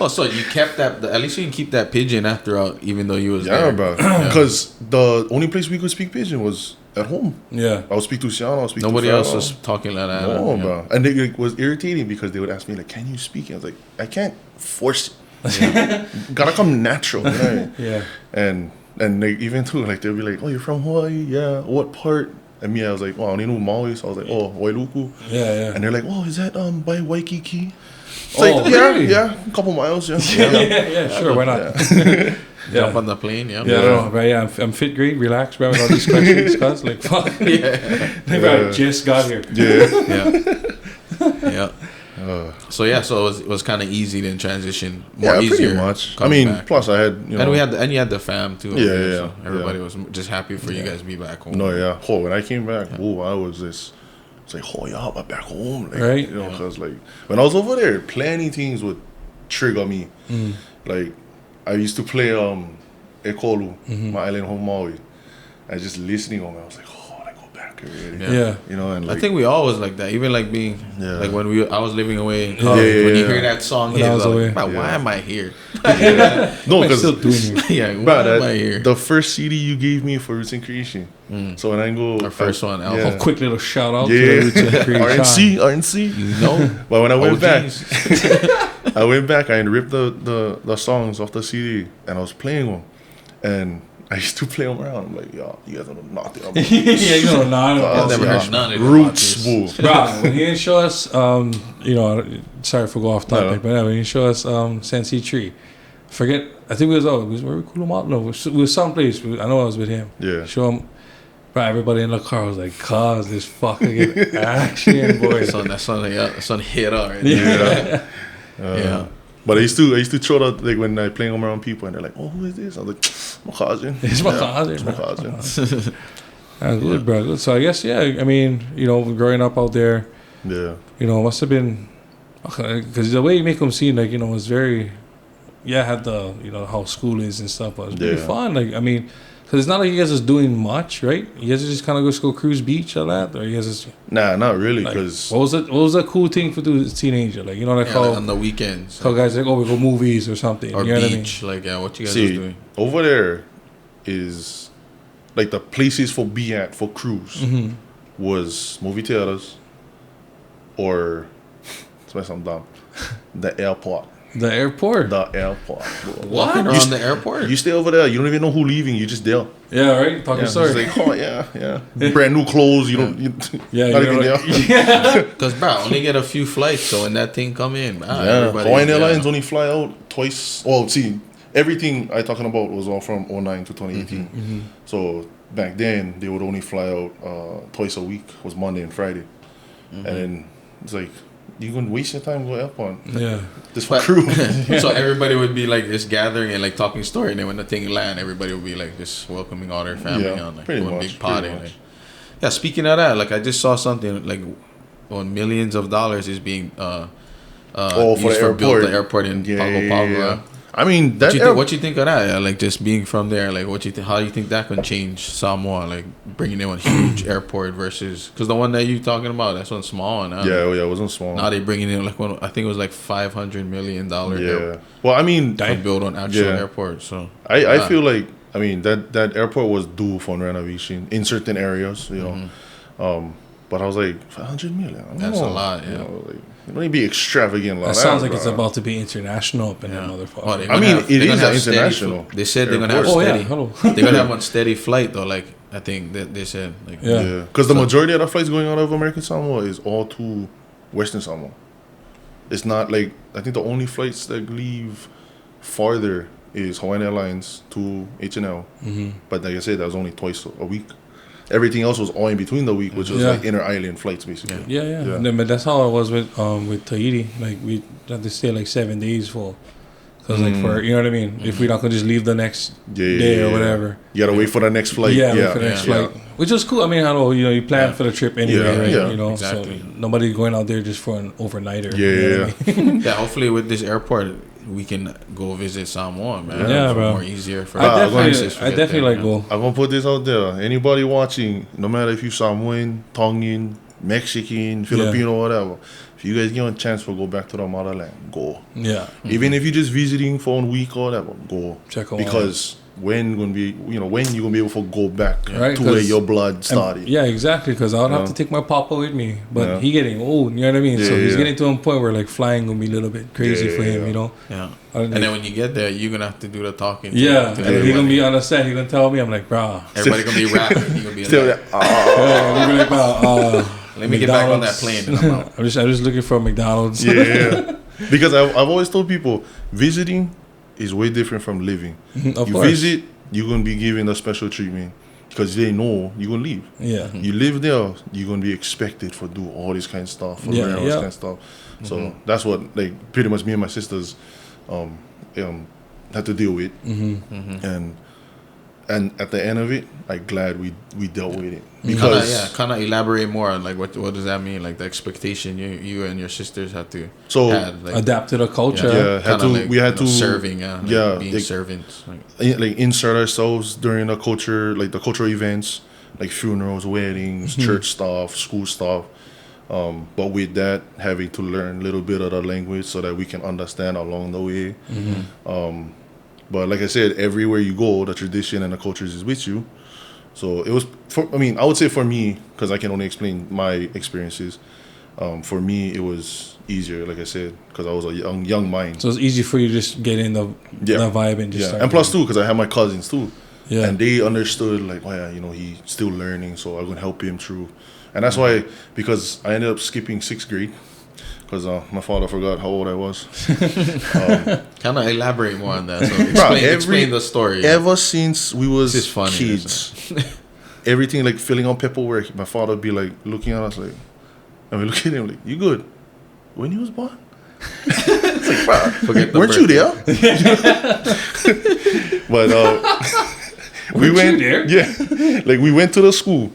Oh, so you kept that, at least you can keep that pidgin after, even though you was there. Yeah, bro. Because the only place we could speak pidgin was at home. Yeah. I would speak to Siana, I would speak to Nobody Farah. else was talking like that. No, bro. And it was irritating because they would ask me, like, can you speak? And I was like, I can't force it. Yeah. Gotta come natural. Right? Yeah. And they, even too, like, they'll be like, oh, you're from Hawaii? Yeah. What part? And me, I was like, oh, I only know Maui. So I was like, oh, Wailuku. Yeah. And they're like, oh, is that by Waikiki? It's Oh, like, really? yeah, a couple miles, yeah. Sure, why not? Jump on the plane, yeah. Yeah, I don't know, but yeah, I'm fit, great, relaxed, bro, with all these questions, cuz, like, fuck. I just got here. Yeah. So it was kind of easy to transition, more easier. Pretty much. I mean, back. Plus I had, you know. And you had the fam too. So everybody was just happy for you guys to be back home. No, yeah. When I came back, I was this. It's like, y'all, I'm back home. Like, right? You know, because, like, when I was over there, plenty things would trigger me. Like, I used to play Ekolu, my island home Maui. And just listening on it, I was like, I go back already. Yeah. You know, and like, I think we always like that. Even like being, like when I was living away in college, when you hear that song, when I was away. Like, why am I here? No, because still doing it. Why am I here? The first CD you gave me for Roots and Creation. So when I go, Our first one, A quick little shout out to Roots and Creation. RNC. You know? But when I went OGs. back, I ripped the songs off the CD and I was playing them. And I used to play them around. I'm like, yo, you guys don't know nothing about this. You know, I've never heard none of Roots, boo. Bro, when he didn't show us, sorry for go off topic, but when he showed us Sensi Tree, I think where we Kulumau? No, we was someplace. I know I was with him. Yeah. Show him. Bro, everybody in the car was like, cuz this fucking action, boy. That son hit already. Yeah. But I used to throw that, like, when I playing them around people and they're like, oh, who is this? I was like, my cousin. It's my cousin. It's my cousin. Good, bro. Good. So I guess, I mean, growing up out there, must have been, because the way you make them seem like, it's very, had the, how school is and stuff, but it was pretty fun. Like, I mean, because it's not like you guys is doing much, right? You guys just kind of go cruise beach or that, or you guys just not really. Because what was a cool thing for the teenager? Like, like how on the weekends, how guys like, we go movies or something, or you know beach. What I mean? Like, what you guys was doing over there is like the places for be at for cruise was movie theaters or something dumb, the airport. The airport. Walking around the airport. You stay over there. You don't even know who leaving. You just there. Yeah, right. Talking story. It's like, brand new clothes. You don't. Not even there. Because bro, only get a few flights. So when that thing come in, Hawaiian Airlines only fly out twice. Well, see, everything I talking about was all from 2009 to 2018. So back then they would only fly out twice a week. Was Monday and Friday, and then it's like, you gonna waste your time going up on this for crew. So everybody would be like this gathering and like talking story, and then when the thing land, everybody would be like just welcoming all their family on like one big party. Like, speaking of that, like I just saw something like on millions of dollars is being used for build the airport in Pago Pago. I mean, what you think of that? Yeah? Like just being from there, like how do you think that can change Samoa? Like bringing in a huge airport versus, because the one that you talking about, that's one small one. It wasn't small. Now they bringing in like one, I think it was like $500 million. Well, I mean, to build an actual airport. So I feel like, I mean, that airport was due for renovation in certain areas, but I was like, $500 million. That's a lot. Yeah. It don't be extravagant like that. That sounds like it's about to be international up in that motherfucker. I mean, it is international. They said they're gonna have steady. They're gonna have one steady flight though. Like I think that they said. Like, because the majority of the flights going out of American Samoa is all to Western Samoa. It's not like, I think the only flights that leave farther is Hawaiian Airlines to H&L. But like I said, that was only twice a week. Everything else was all in between the week, which was like inter-island flights, basically. Yeah. But that's how it was with Tahiti. Like, we had to stay like 7 days for, So it's like for, you know what I mean? If we're not going to just leave the next day or whatever. You got to wait for the next flight. Wait for the next flight. Which is cool. I mean, I know, you plan for the trip anyway, right? Yeah, you know, exactly. So nobody going out there just for an overnighter. Yeah, you know what I mean? Hopefully with this airport, we can go visit Samoa, man. Yeah, bro. More easier for I definitely like go. I'm going to put this out there. Anybody watching, no matter if you Samoan, Tongan, Mexican, Filipino, whatever, if you guys get a chance to go back to the motherland, go. Yeah. Even if you're just visiting for a week or whatever, go. Check out. Because when you gonna be able to go back to where your blood started. Yeah, exactly. Because I would have to take my papa with me, but he getting old. You know what I mean? So he's getting to a point where like flying gonna be a little bit crazy for him. You know? Yeah. And then when you get there, you're gonna have to do the talking. Yeah. And he's gonna be on the set. He's gonna tell me, I'm like, brah. Everybody gonna be rapping. He's gonna be still like, let me get back on that plane. And I'm out. I'm just looking for McDonald's. Yeah. Because I've always told people, visiting is way different from living. Of you course. visit, you're going to be given a special treatment because they know you're going to leave. Yeah. You live there, you're going to be expected for do all this kind of stuff, for learn all this kind of stuff. So that's what, like, pretty much me and my sisters had to deal with. And at the end of it, I'm glad we dealt with it. Because kind of elaborate more on like what does that mean? Like the expectation you and your sisters had to adapt to the culture. We had to serving, being servants, like insert ourselves during the cultural events, like funerals, weddings, church stuff, school stuff. But with that, having to learn a little bit of the language so that we can understand along the way. But like I said, everywhere you go, the tradition and the cultures is with you. So it was, I would say for me, because I can only explain my experiences, for me, it was easier, like I said, because I was a young mind. So it's easy for you to just get in the vibe and just start. And plus, too, because I had my cousins, too. Yeah. And they understood, like, he's still learning, so I'm going to help him through. And that's why, because I ended up skipping 6th grade, because my father forgot how old I was. Kind of elaborate more on that. So explain the story. Ever since we was funny, kids, everything like filling out paperwork, my father would be like looking at us like, and we look at him like, "You good? When you was born?" It's like, weren't you there? But we went there. Yeah, like we went to the school.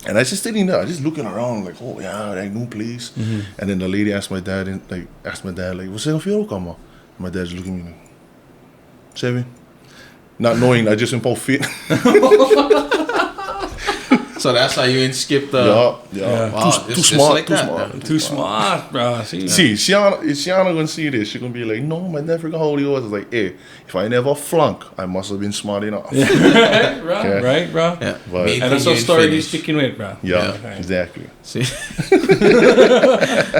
And I just sitting there, I just looking around like, oh yeah, that new place. And then the lady asked my dad, what's that feel come? My dad's looking at me like, 7. Not knowing I just impulse fit. So that's how you ain't skip the Wow, too smart, like too smart, bro. See, Shiana gonna see this. She gonna be like, no, my dad forgot how old he was. It's like, hey, if I never flunk, I must have been smart enough. Right, bro. Yeah. And that's a story he's sticking with, bro. Yeah. Exactly. See,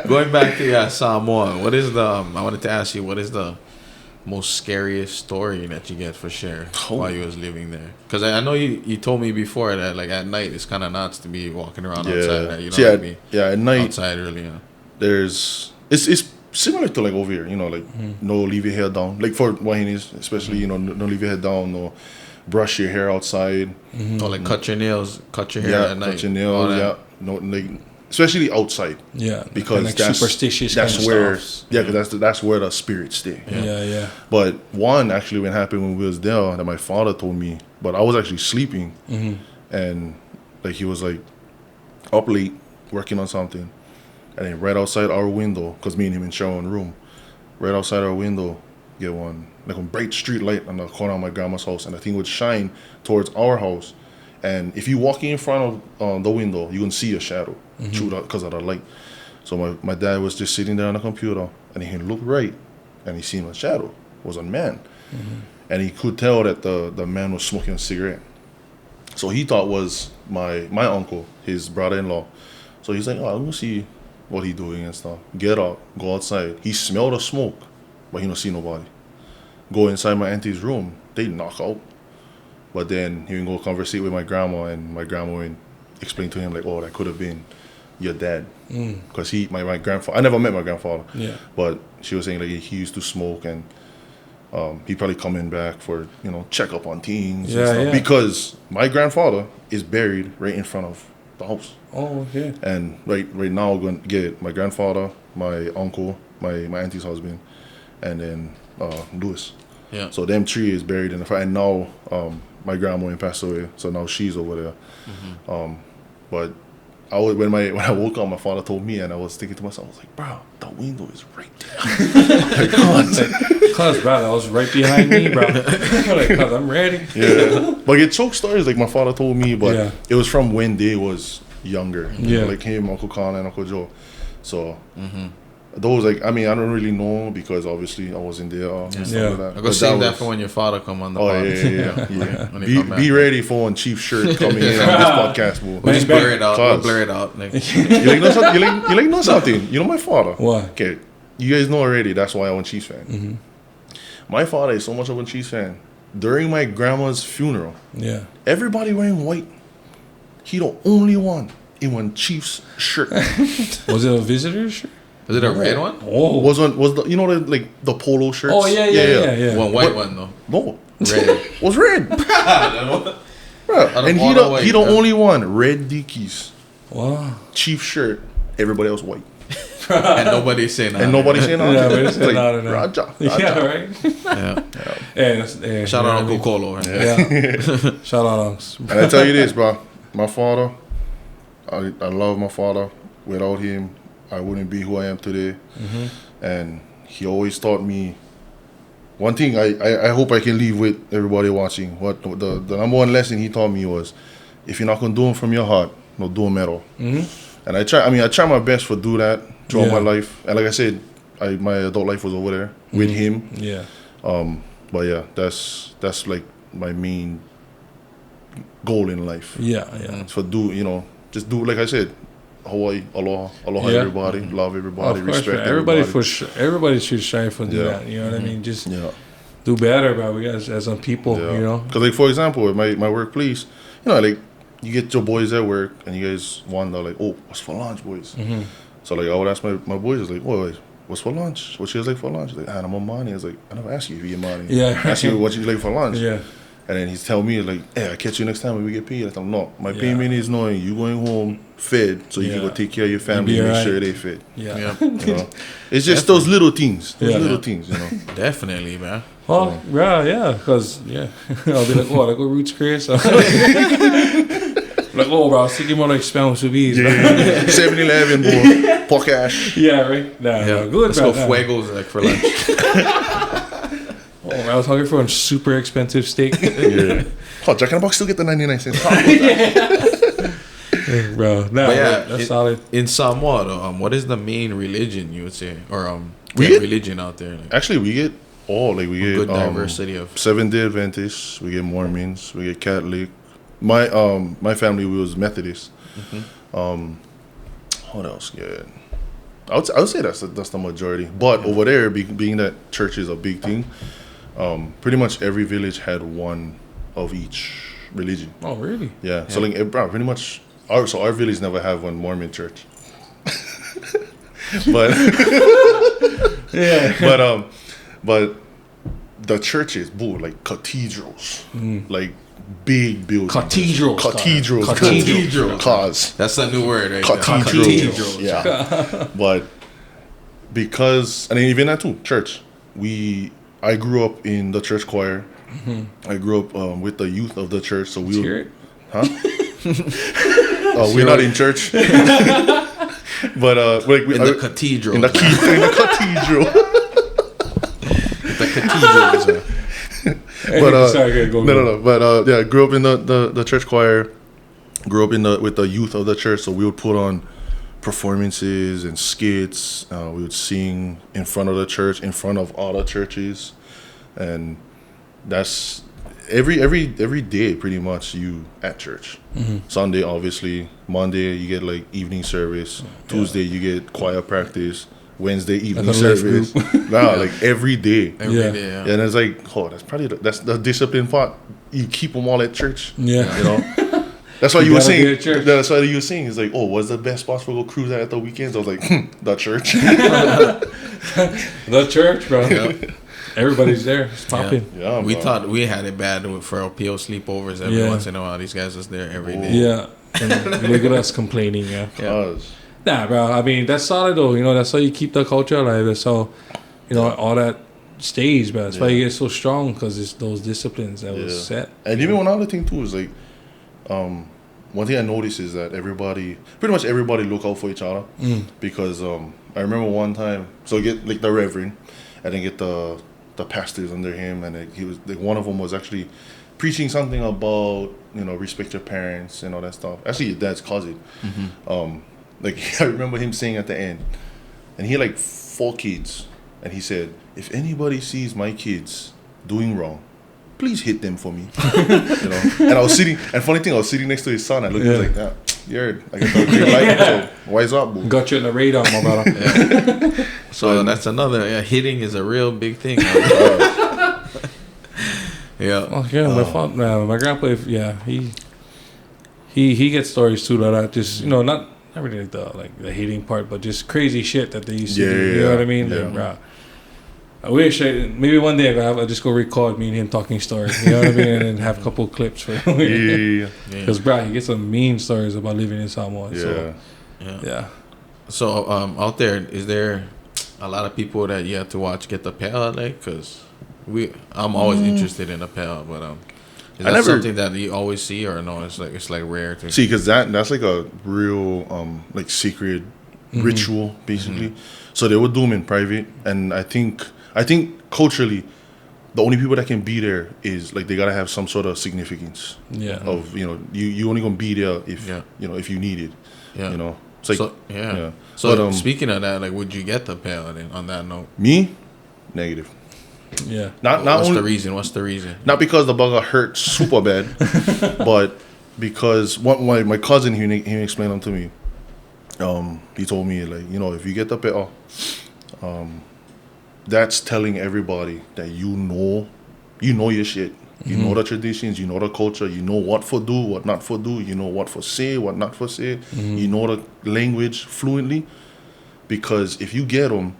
going back to Samoa, what is I wanted to ask you, what is the most scariest story that you get for sure while you was living there? Because I know you told me before that like at night it's kind of nuts to be walking around outside. You know what I mean? Yeah, at night outside really. There's it's similar to like over here. You know, like no leave your hair down. Like for Wahinis especially, no leave your head down. No brush your hair outside. Or like cut your nails, cut your hair at night. Cut your nails. Yeah, no like. Especially outside, because like that's superstitious. That's where, because that's where the spirits stay. Yeah. But one actually, when happened when we was there, that my father told me, but I was actually sleeping, and like he was like up late working on something, and then right outside our window, because me and him in share one room, right outside our window, get one like a bright street light on the corner of my grandma's house, and the thing would shine towards our house. And if you walking in front of the window, you can see a shadow because of the light. So my dad was just sitting there on the computer, and he looked right, and he seen a shadow. It was a man. And he could tell that the man was smoking a cigarette. So he thought was my uncle, his brother-in-law. So he's like, I'm going to see what he doing and stuff. Get up, go outside. He smelled the smoke, but he don't see nobody. Go inside my auntie's room. They knock out. But then he would go conversate with my grandma, and my grandma would explain to him like, oh, that could have been your dad. Because my grandfather, I never met my grandfather. Yeah. But she was saying like he used to smoke, and he probably coming back for, check up on teens and stuff. Because my grandfather is buried right in front of the house. Oh, okay. And right now we're going to get my grandfather, my uncle, my auntie's husband, and then Lewis. Yeah. So them three is buried in the fire. And now my grandma passed away, so now she's over there. But when I woke up, my father told me, and I was thinking to myself, I was like, bro, the window is right there. Cuz, bro, that was right behind me, bro. Cuz, I'm ready. Yeah. But it choke stories like my father told me, but it was from when they was younger. Yeah. Like him, Uncle Colin, and Uncle Joe. So those, like, I mean, I don't really know because obviously I wasn't there. And stuff like that. I go save that for when your father come on the podcast. Yeah. Be ready for when Chief Shirt coming in on this podcast, bro. We'll just blur it out. We'll blur it out. Like. You like know something? You know my father. What? Okay, you guys know already. That's why I'm a Chiefs fan. My father is so much of a Chiefs fan. During my grandma's funeral, everybody wearing white. He the only one in one Chiefs shirt. Was it a visitor shirt? Was it a red one? Oh, was the you know the polo shirts? Oh yeah. One white one though. No, red. Was red. And he the only one red dickies. Wow. Chief shirt. Everybody else white. And nobody saying nothing. Yeah, we're saying nothing. Raja. Yeah, right. Yeah. Shout out Uncle Colo. Right? Yeah. Shout out Unks. And I tell you this, bro. My father, I love my father. Without him, I wouldn't be who I am today. And he always taught me one thing I hope I can leave with everybody watching. What the number one lesson he taught me was, if you're not going to do them from your heart, no, do them at all. And I try my best to do that throughout my life. And like I said, my adult life was over there with him. Yeah. But yeah, that's like my main goal in life. Yeah. For just do, like I said, Hawaii, aloha everybody, love everybody, respect everybody. Everybody should strive for that. You know what I mean? Just do better, bro. We as some people, you know. Because like for example, at my workplace, like you get your boys at work and you guys wonder like, oh, what's for lunch, boys? So like I would ask my boys, I was like, oh, what's for lunch? What you guys like for lunch? Like, I'm on money. I was like, I never asked you if you get money. Yeah. I asked you what you like for lunch. Yeah. And then he's telling me like, hey, I'll catch you next time when we get paid. I tell him, no, my payment is knowing you going home fed so you can go take care of your family and make sure they fed. Yeah. It's just those little things. Little things, Definitely, man. Oh, yeah, because, I'll be like, oh, I go Roots Chris. Like, oh, bro, I'll stick him on like Spanish with these. 7-Eleven, boy. Por cash. Yeah, right? Nah, good, let's go Fuegos like, for lunch. Oh, I was hungry for a super expensive steak. Oh, Jack in the Box still get the 99 cents. Bro, that's solid. In Samoa, though, what is the main religion you would say, or religion out there? Like, actually, we get all we get good diversity of Seventh-day Adventists. We get Mormons. We get Catholic. My family was Methodist. What else? Yeah, I would say that's the majority. But over there, being that church is a big thing, pretty much every village had one of each religion. Oh, really? Yeah. So like, pretty much our village never have one Mormon church. But but the churches, like cathedrals, like big buildings. Cathedrals. Cause that's a new word, right? Cathedrals. Yeah. But because, and even that too, church. I grew up in the church choir. I grew up with the youth of the church, so we hear it? Huh? We're not in church. But in the cathedral. In the cathedral. The cathedral. But sorry, go. No. But I grew up in the church choir. Grew up with the youth of the church, so we would put on performances and skits. We would sing in front of the church, in front of other churches, and that's every day pretty much you at church. Sunday, obviously. Monday you get like evening service. Tuesday you get choir practice. Wednesday evening service. Like every day. Every day, yeah. And it's like, that's the discipline part. You keep them all at church. Yeah. You know. That's why you were saying. That's why you were saying. It's like, oh, what's the best spots for go cruise at the weekends? I was like, the church. The church, bro. Yeah. Everybody's there. It's popping. Yeah, we thought we had it bad for our PO sleepovers every once in a while. These guys was there every day. Yeah. And look at us complaining. Yeah. Nah, bro. I mean, that's solid though. That's how you keep the culture alive. That's how, all that stage, but that's why you get so strong, because it's those disciplines that was set. And even one other thing too is like, one thing I noticed is that pretty much everybody look out for each other, because I remember one time, so get like the reverend, and then get the pastors under him, and he was like, one of them was actually preaching something about, you know, respect your parents and all that stuff. Actually, your dad's cousin. Like I remember him saying at the end, and he had like 4 kids, and he said, if anybody sees my kids doing wrong, please hit them for me. You know. And I was sitting next to his son. I looked at him like, yeah, you heard. I got the green light. So wise up, bro. Got you in the radar, my brother. So that's another. Hitting is a real big thing. Oh yeah, my grandpa. He gets stories too that just, you know, not really like the hating part, but just crazy shit that they used to do. You know what I mean? Yeah. Like, bro, I wish maybe one day I'll just go record me and him talking stories. You know what I mean? And then have a couple clips for him. Because bro, he gets some mean stories about living in Samoa. So out there, is there a lot of people that you have to watch get the pale? Like, because I'm always interested in the pale, but is that something that you always see, or no? It's like rare to see, because that's like a real like secret ritual basically. So they would do them in private, and I think culturally, the only people that can be there is like they gotta have some sort of significance. Of, you know, you only gonna be there if you know, if you need it. You know. It's like, So but, speaking of that, like, would you get the pale then, on that note? Me? Negative. Yeah. What's the reason? Not because the bugger hurt super bad, but because my cousin, he explained them to me. He told me, like, you know, if you get the pale, that's telling everybody that you know your shit. You know the traditions, you know the culture, you know what for do, what not for do, you know what for say, what not for say, you know the language fluently. Because if you get them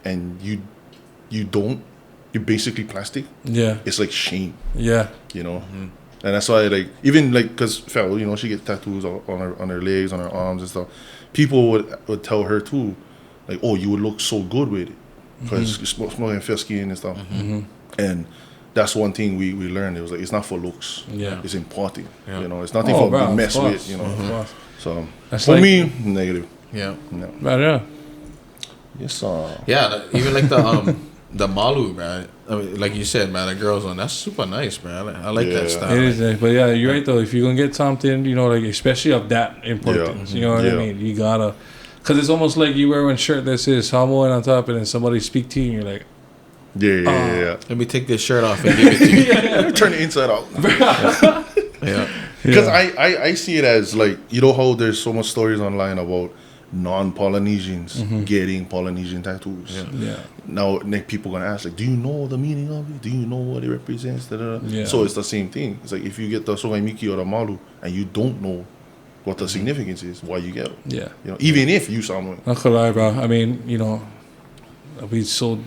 and you don't, you're basically plastic. Yeah, it's like shame. Yeah, you know, and that's why, like, even like, because Fel, you know, she gets tattoos on her legs, on her arms and stuff. People would tell her too, like, oh, you would look so good with it because you're smoking fair skin and stuff. And that's one thing we learned. It was like, it's not for looks. Yeah, it's important. Yeah. You know, it's nothing for to mess with. You know, so that's for me, negative. Yeah, but yeah. Yes, yeah, even like the malu, man. I mean, like you said, man, the girls on, that's super nice, man. I like that style. It is nice, but yeah, you're right though. If you're gonna get something, you know, like especially of that importance, you know what I mean. You gotta, because it's almost like you wear one shirt that says Samoan on top, and then somebody speak to you, and you're like, yeah. Let me take this shirt off and give it to you. Let me turn it inside out. Because I see it as like, you know how there's so much stories online about non-Polynesians getting Polynesian tattoos. Now people gonna ask, like, do you know the meaning of it? Do you know what it represents? So it's the same thing. It's like, if you get the Sogai Miki or the Malu and you don't know what the significance is, why you get it? Yeah, you know, even if you Samoan. Not gonna lie, bro. I mean, you know, we so.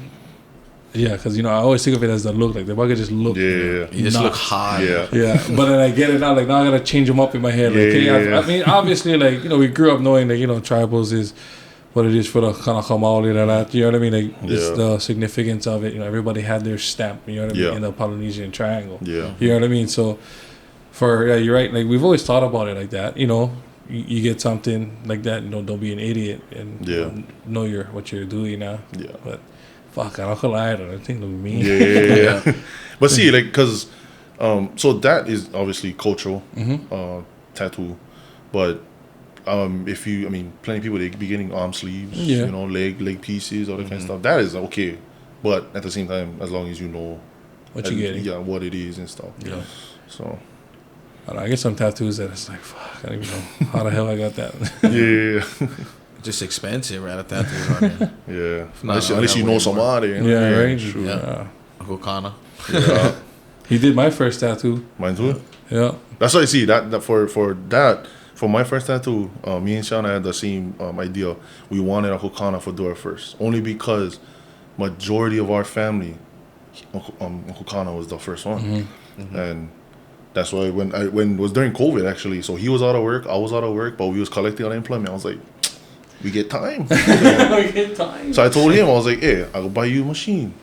Yeah, because, you know, I always think of it as the look. Like, the bugger just look. Yeah. You just look high. Yeah. But then I get it now. Like, now I got to change them up in my head. Like, I mean, obviously, like, you know, we grew up knowing that, you know, tribals is what it is for the Kanaka Maoli, that. You know what I mean? Like, it's the significance of it. You know, everybody had their stamp, you know what I mean, in the Polynesian triangle. Yeah. You know what I mean? So, you're right. Like, we've always thought about it like that. You know, you get something like that, you know, don't be an idiot and know what you're doing now. Yeah. But fuck, I don't lie. I don't think it'll be mean. Yeah. But see, like, because, so that is obviously cultural tattoo. But if you, I mean, plenty of people, they be getting arm sleeves, you know, leg pieces, all that kind of stuff. That is okay. But at the same time, as long as you know what you're getting. Yeah, what it is and stuff. Yeah. So. I get some tattoos that it's like, fuck, I don't even know how the hell I got that. Yeah. Just expensive, right? At that. Yeah. Unless you know somebody. Yeah, right. True. Yeah. Uncle Connor. Yeah. He did my first tattoo. Mine too. Yeah. That's what I see. That for my first tattoo, me and Shauna had the same idea. We wanted Uncle Connor for do our first, only because majority of our family, Uncle Connor was the first one, and that's why when it was during COVID actually. So he was out of work, I was out of work, but we was collecting unemployment. I was like, we get time. We get time. So I told him, I was like, hey, I'll buy you a machine.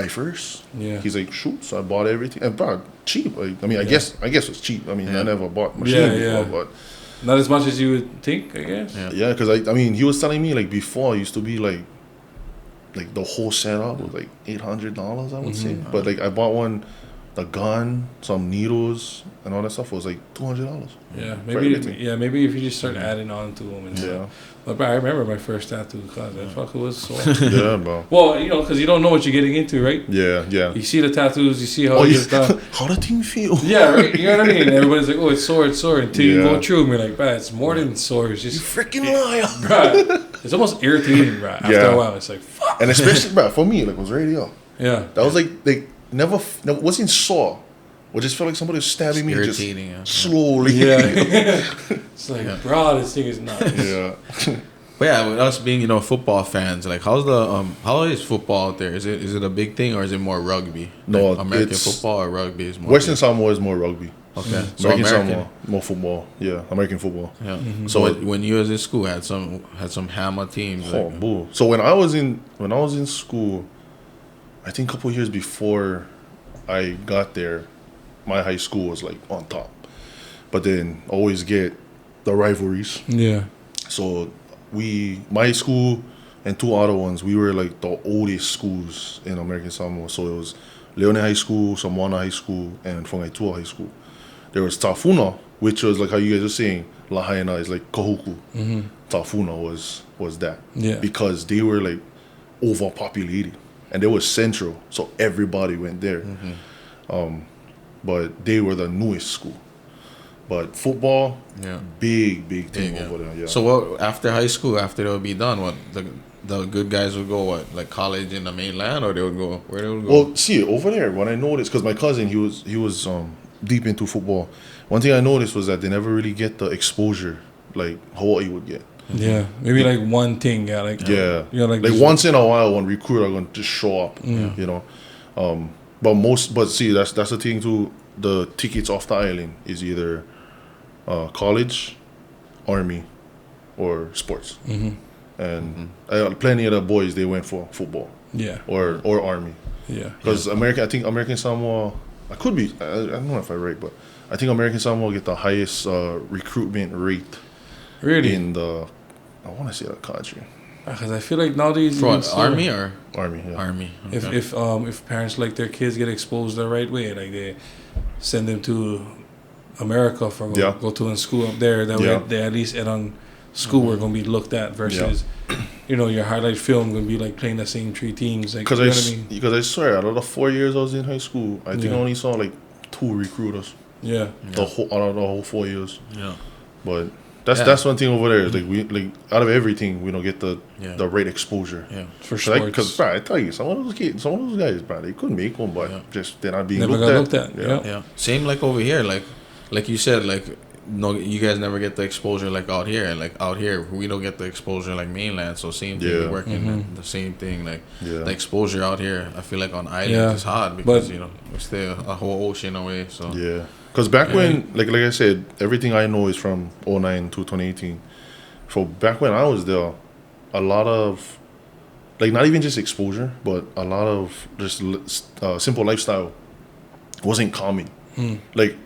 first. Yeah. He's like, shoot. So I bought everything. And bro, cheap. Like, I mean, I guess it's cheap. I mean, I never bought machine before, but not as much as you would think, I guess. Yeah, because I mean, he was telling me like before it used to be like the whole setup was like $800, I would say. But like I bought one, the gun, some needles, and all that stuff was like $200. Yeah, maybe if you just start adding on to them and stuff. But bro, I remember my first tattoo, cause that fucker was so. Yeah, bro. Well, you know, because you don't know what you're getting into, right? Yeah. You see the tattoos, you see how it's done. How the thing feel? Yeah, right. You know what I mean? Everybody's like, "Oh, it's sore." Until you go through, and you're like, "Bro, it's more than sore. It's just you freaking liar, bro." It's almost irritating, bro. After a while, it's like, "Fuck." And especially, bro, for me, like, it was radio. Yeah, that was like never wasn't sore. Or just felt like somebody was stabbing me just slowly. Yeah. It's like, bro, this thing is nuts. Yeah. But yeah, with us being, football fans, like how is football out there? Is it a big thing or is it more rugby? No, like American football or rugby is more. Western Samoa is more rugby. Okay, so American Samoa more football. Yeah, American football. Yeah. So when you was in school, had some hammer teams. Oh, boo. So when I was in school, I think a couple years before I got there, my high school was like on top, but then always get the rivalries. Yeah. So my school and two other ones, we were like the oldest schools in American Samoa. So it was Leone High School, Samoana High School, and Whangaitua High School. There was Tafuna, which was like how you guys are saying, Lahaina is like Kahuku. Tafuna was that. Yeah. Because they were like overpopulated. And they were central, so everybody went there. But they were the newest school. But football, big team over there. Yeah. So what after high school, after they would be done, what the good guys would go like college in the mainland, or they would go where they would go? Well, see over there when I noticed, because my cousin he was deep into football. One thing I noticed was that they never really get the exposure like Hawaii would get. Yeah, maybe like one thing, like once in a while, one recruiter going to just show up, But see, that's the thing too. The tickets off the island is either college, army, or sports. And plenty of the boys they went for football. Yeah. Or army. Yeah. Because I think American Samoa, I could be, I don't know if I'm right, but I think American Samoa get the highest recruitment rate. Really? In the, I want to say the country. Because I feel like nowadays for army or army, yeah. Army. Okay. If parents like their kids get exposed the right way, like they send them to America for go to in school up there, that way they at least on school we're gonna be looked at versus your highlight film gonna be like playing the same three teams. Like, because I swear out of the 4 years I was in high school, I think I only saw like 2 recruiters. Yeah. Out of the whole 4 years. Yeah. But that's one thing over there. Is like we out of everything we don't get the right exposure. Yeah, for sure. Because I tell you, some of those guys, bro, they couldn't make one, but just they're not being looked at. Yeah. Same like over here, like you said, you guys never get the exposure like out here. Like out here, we don't get the exposure like mainland. So same thing, we're working the same thing. Like the exposure out here, I feel like on islands is hard because we stay a whole ocean away. So yeah. Because back when, like I said, everything I know is from 2009 to 2018. So back when I was there, a lot of, like not even just exposure, but a lot of just simple lifestyle wasn't common. Like,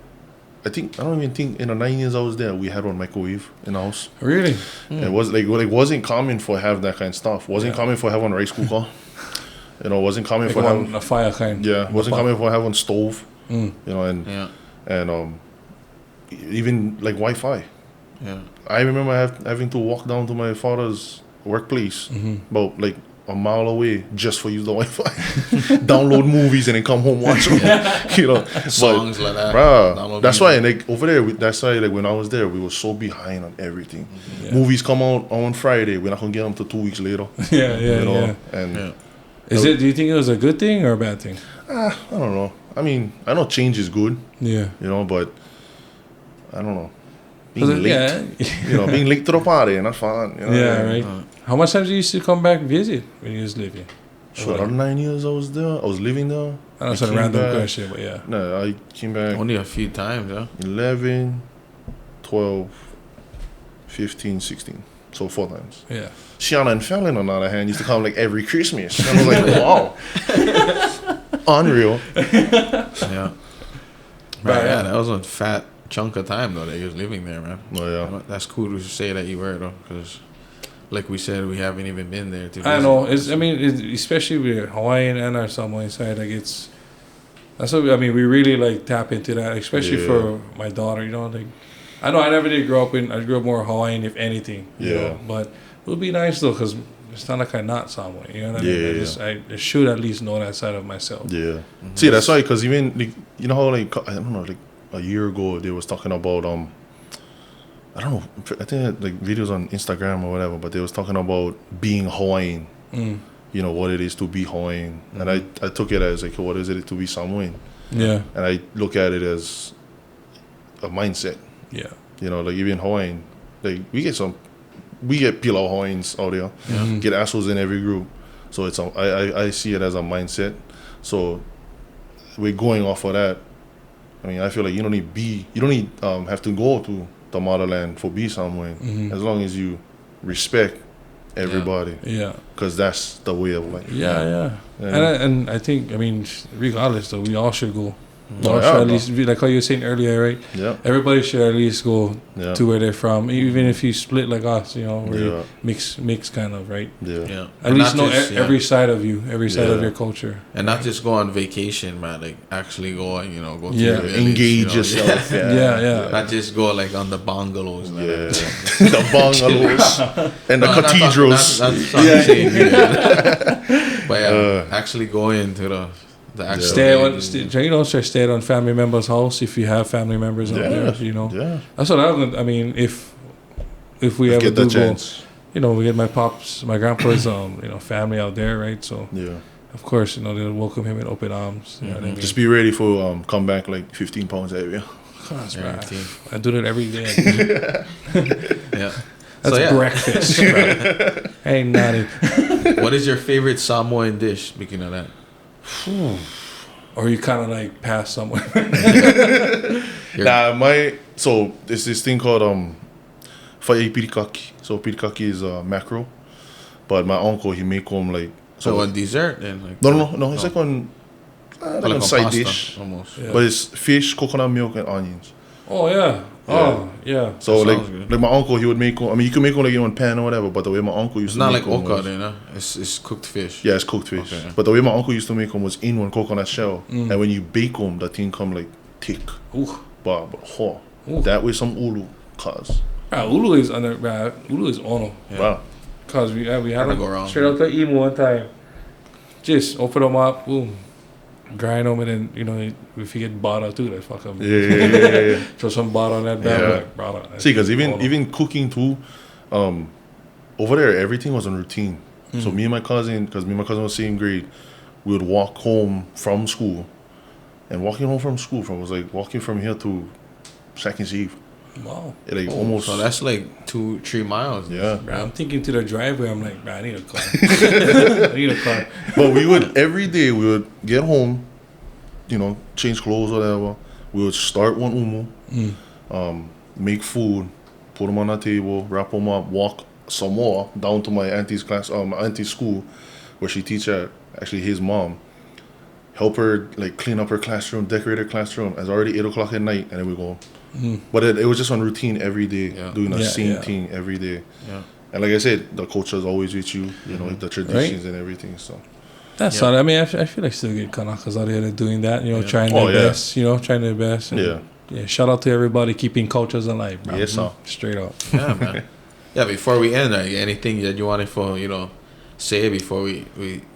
I don't even think in the 9 years I was there, we had one microwave in the house. Really? It was like wasn't common for have that kind of stuff. Wasn't common for having rice cooker. Wasn't common for having a fire kind. Yeah, wasn't common for having stove. And even like Wi-Fi. Yeah, I remember having to walk down to my father's workplace, about like a mile away, just for use the Wi-Fi. Download movies and then come home watch them. Songs like that. Bruh, that's why like over there. That's why like when I was there, we were so behind on everything. Movies come out on Friday, we're not gonna get them till 2 weeks later. And do you think it was a good thing or a bad thing? I don't know. I mean, I know change is good. Yeah. But I don't know. Being late. Being late to the party and that's fun. Right. How much times you used to come back and visit when you was living? Sure, out of 9 years I was there. I was living there. I know it's a random question, but yeah. No, I came back. Only a few times, 11, 12, 15, 16. So 4 times. Yeah. Shiana and Fallon, on the other hand, used to come like every Christmas. And I was like, wow. Unreal. Yeah. Right, yeah, that was a fat chunk of time, though, that you was living there, man. Oh, yeah. That's cool to say that you were, though, because, like we said, we haven't even been there to visit. I know. Especially with Hawaiian and our Samoan side, like, that's what we really, like, tap into that, especially for my daughter, you know, like, I know I never did grow up I grew up more Hawaiian, if anything, you know, but it would be nice, though, because it's not like I'm not Samoan, you know what I mean? I should at least know that side of myself. Yeah. Mm-hmm. See, that's why, because even, like, you know how, like, I don't know, like, a year ago, they was talking about, I don't know, I think, like, videos on Instagram or whatever, but they was talking about being Hawaiian, you know, what it is to be Hawaiian. And I took it as, like, what is it to be Samoan? Yeah. And I look at it as a mindset. Yeah. You know, like, even Hawaiian, like, we get Pilau Hawaiians out there, get assholes in every group. So it's I see it as a mindset. So we're going off of that. I mean, I feel like you don't need have to go to the motherland for be Samoan, as long as you respect everybody. Yeah. Because that's the way of life. Yeah. And I think, I mean, regardless, though, we all should go. Oh, should at least, like how you were saying earlier, right? Yeah. Everybody should at least go to where they're from, even if you split like us, you know, where you mix kind of, right? Yeah. At least know every side of you, every side of your culture. And not just go on vacation, man. Like, actually go and, you know, go to the village, engage yourself. Yeah. Not just go, like, on the bungalows. Like, the bungalows and the cathedrals. That's what I'm saying. But actually go into the stay on family members' house if you have family members out there, you know. Yeah. That's what I mean, if we ever get the do chance. go, you know, we get my grandpa's you know, family out there, right? So of course, you know, they'll welcome him in open arms. You know what I mean? Just be ready for come back like 15 pounds heavier. Gosh, I do that every day. That's breakfast. Ain't nothing. What is your favorite Samoan dish, speaking of that? Or you kind of like pass somewhere. So there's this thing called Hawai'i pirikaki. So pirikaki is mackerel, but my uncle, he make them like on dessert then. Like, no, it's like on like a side dish almost. But it's fish, coconut milk, and onions. Oh yeah. Oh yeah. So like my uncle, he would make them. I mean, you can make them like in one pan or whatever. But the way my uncle used to make them, it's not like oka, then, huh? It's cooked fish. Yeah, it's cooked fish. Okay. But the way my uncle used to make them was in one coconut shell, and when you bake them, the thing come like thick. Ooh. But that way some ulu, cause. Ulu is Ulu is ono. Yeah. Wow. Cause we had them straight out the emu one time. Just open them up, boom. Grind them, and then, you know, if you get butter too, that's fucking yeah. Throw some butter on that bad like butter. See, because even cooking too, over there everything was on routine. So me and my cousin, because me and my cousin was same grade, we would walk home from school, and walking home from school was like walking from here to Second Eve. Wow. Like almost. So that's like 2-3 miles. Yeah. Bro, I'm thinking to the driveway. I'm like, I need a car. But we would every day we would get home, you know, change clothes or whatever. We would start one umu, make food, put them on the table, wrap them up, walk some more down to my auntie's class, my auntie's school, where she teach at actually his mom. Help her like clean up her classroom, decorate her classroom. It's already 8:00 at night, and then we go. But it was just on routine every day, doing the same thing every day. Yeah. And like I said, the culture is always with you, you know, the traditions and everything. So that's all. I mean, I feel like still get Kanakas out there doing that, you know, trying their best, you know, trying their best. And shout out to everybody keeping cultures alive, bro. Yes, sir. Straight up. Yeah, man. Yeah, before we end, anything that you wanted for, you know, say before we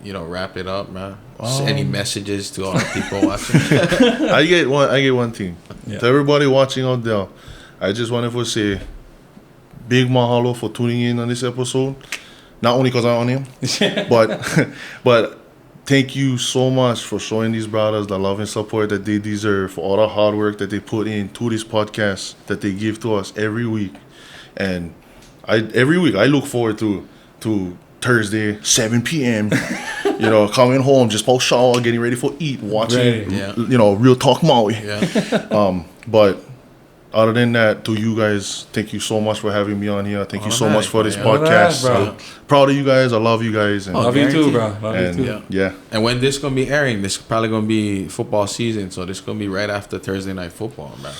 you know, wrap it up, man? Any messages to all the people watching? I get one thing. To everybody watching out there, I just wanted to say big mahalo for tuning in on this episode. Not only because I'm on him, but thank you so much for showing these brothers the love and support that they deserve, for all the hard work that they put into this podcast that they give to us every week. And every week I look forward to Thursday, 7 p.m. You know, coming home, just post shower, getting ready for eat, watching, you know, Real Talk Maui. Yeah. But other than that, to you guys, thank you so much for having me on here. Thank you so much for this podcast. Bro. Proud of you guys. I love you guys. And love you too, bro. Love you too. Yeah. And when this gonna be airing, this is probably gonna be football season, so this gonna be right after Thursday Night Football, man.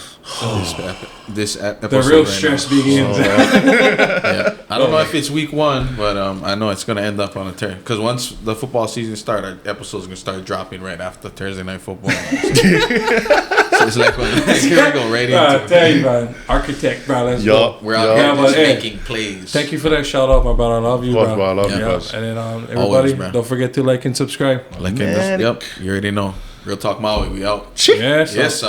This episode, the real stress begins. Yeah. I don't know if it's week 1, but I know it's gonna end up on a turn. Because once the football season starts, our episode's gonna start dropping right after Thursday Night Football. So it's like, here we go, right into I tell you, man. Architect, bro. Let's go. We're out here just making plays. Thank you for that shout out, my brother. I love you, bro. I love you guys. And then everybody, don't forget to like and subscribe. Yep, you already know. Real Talk Maui, we out. Yes, yes, sir.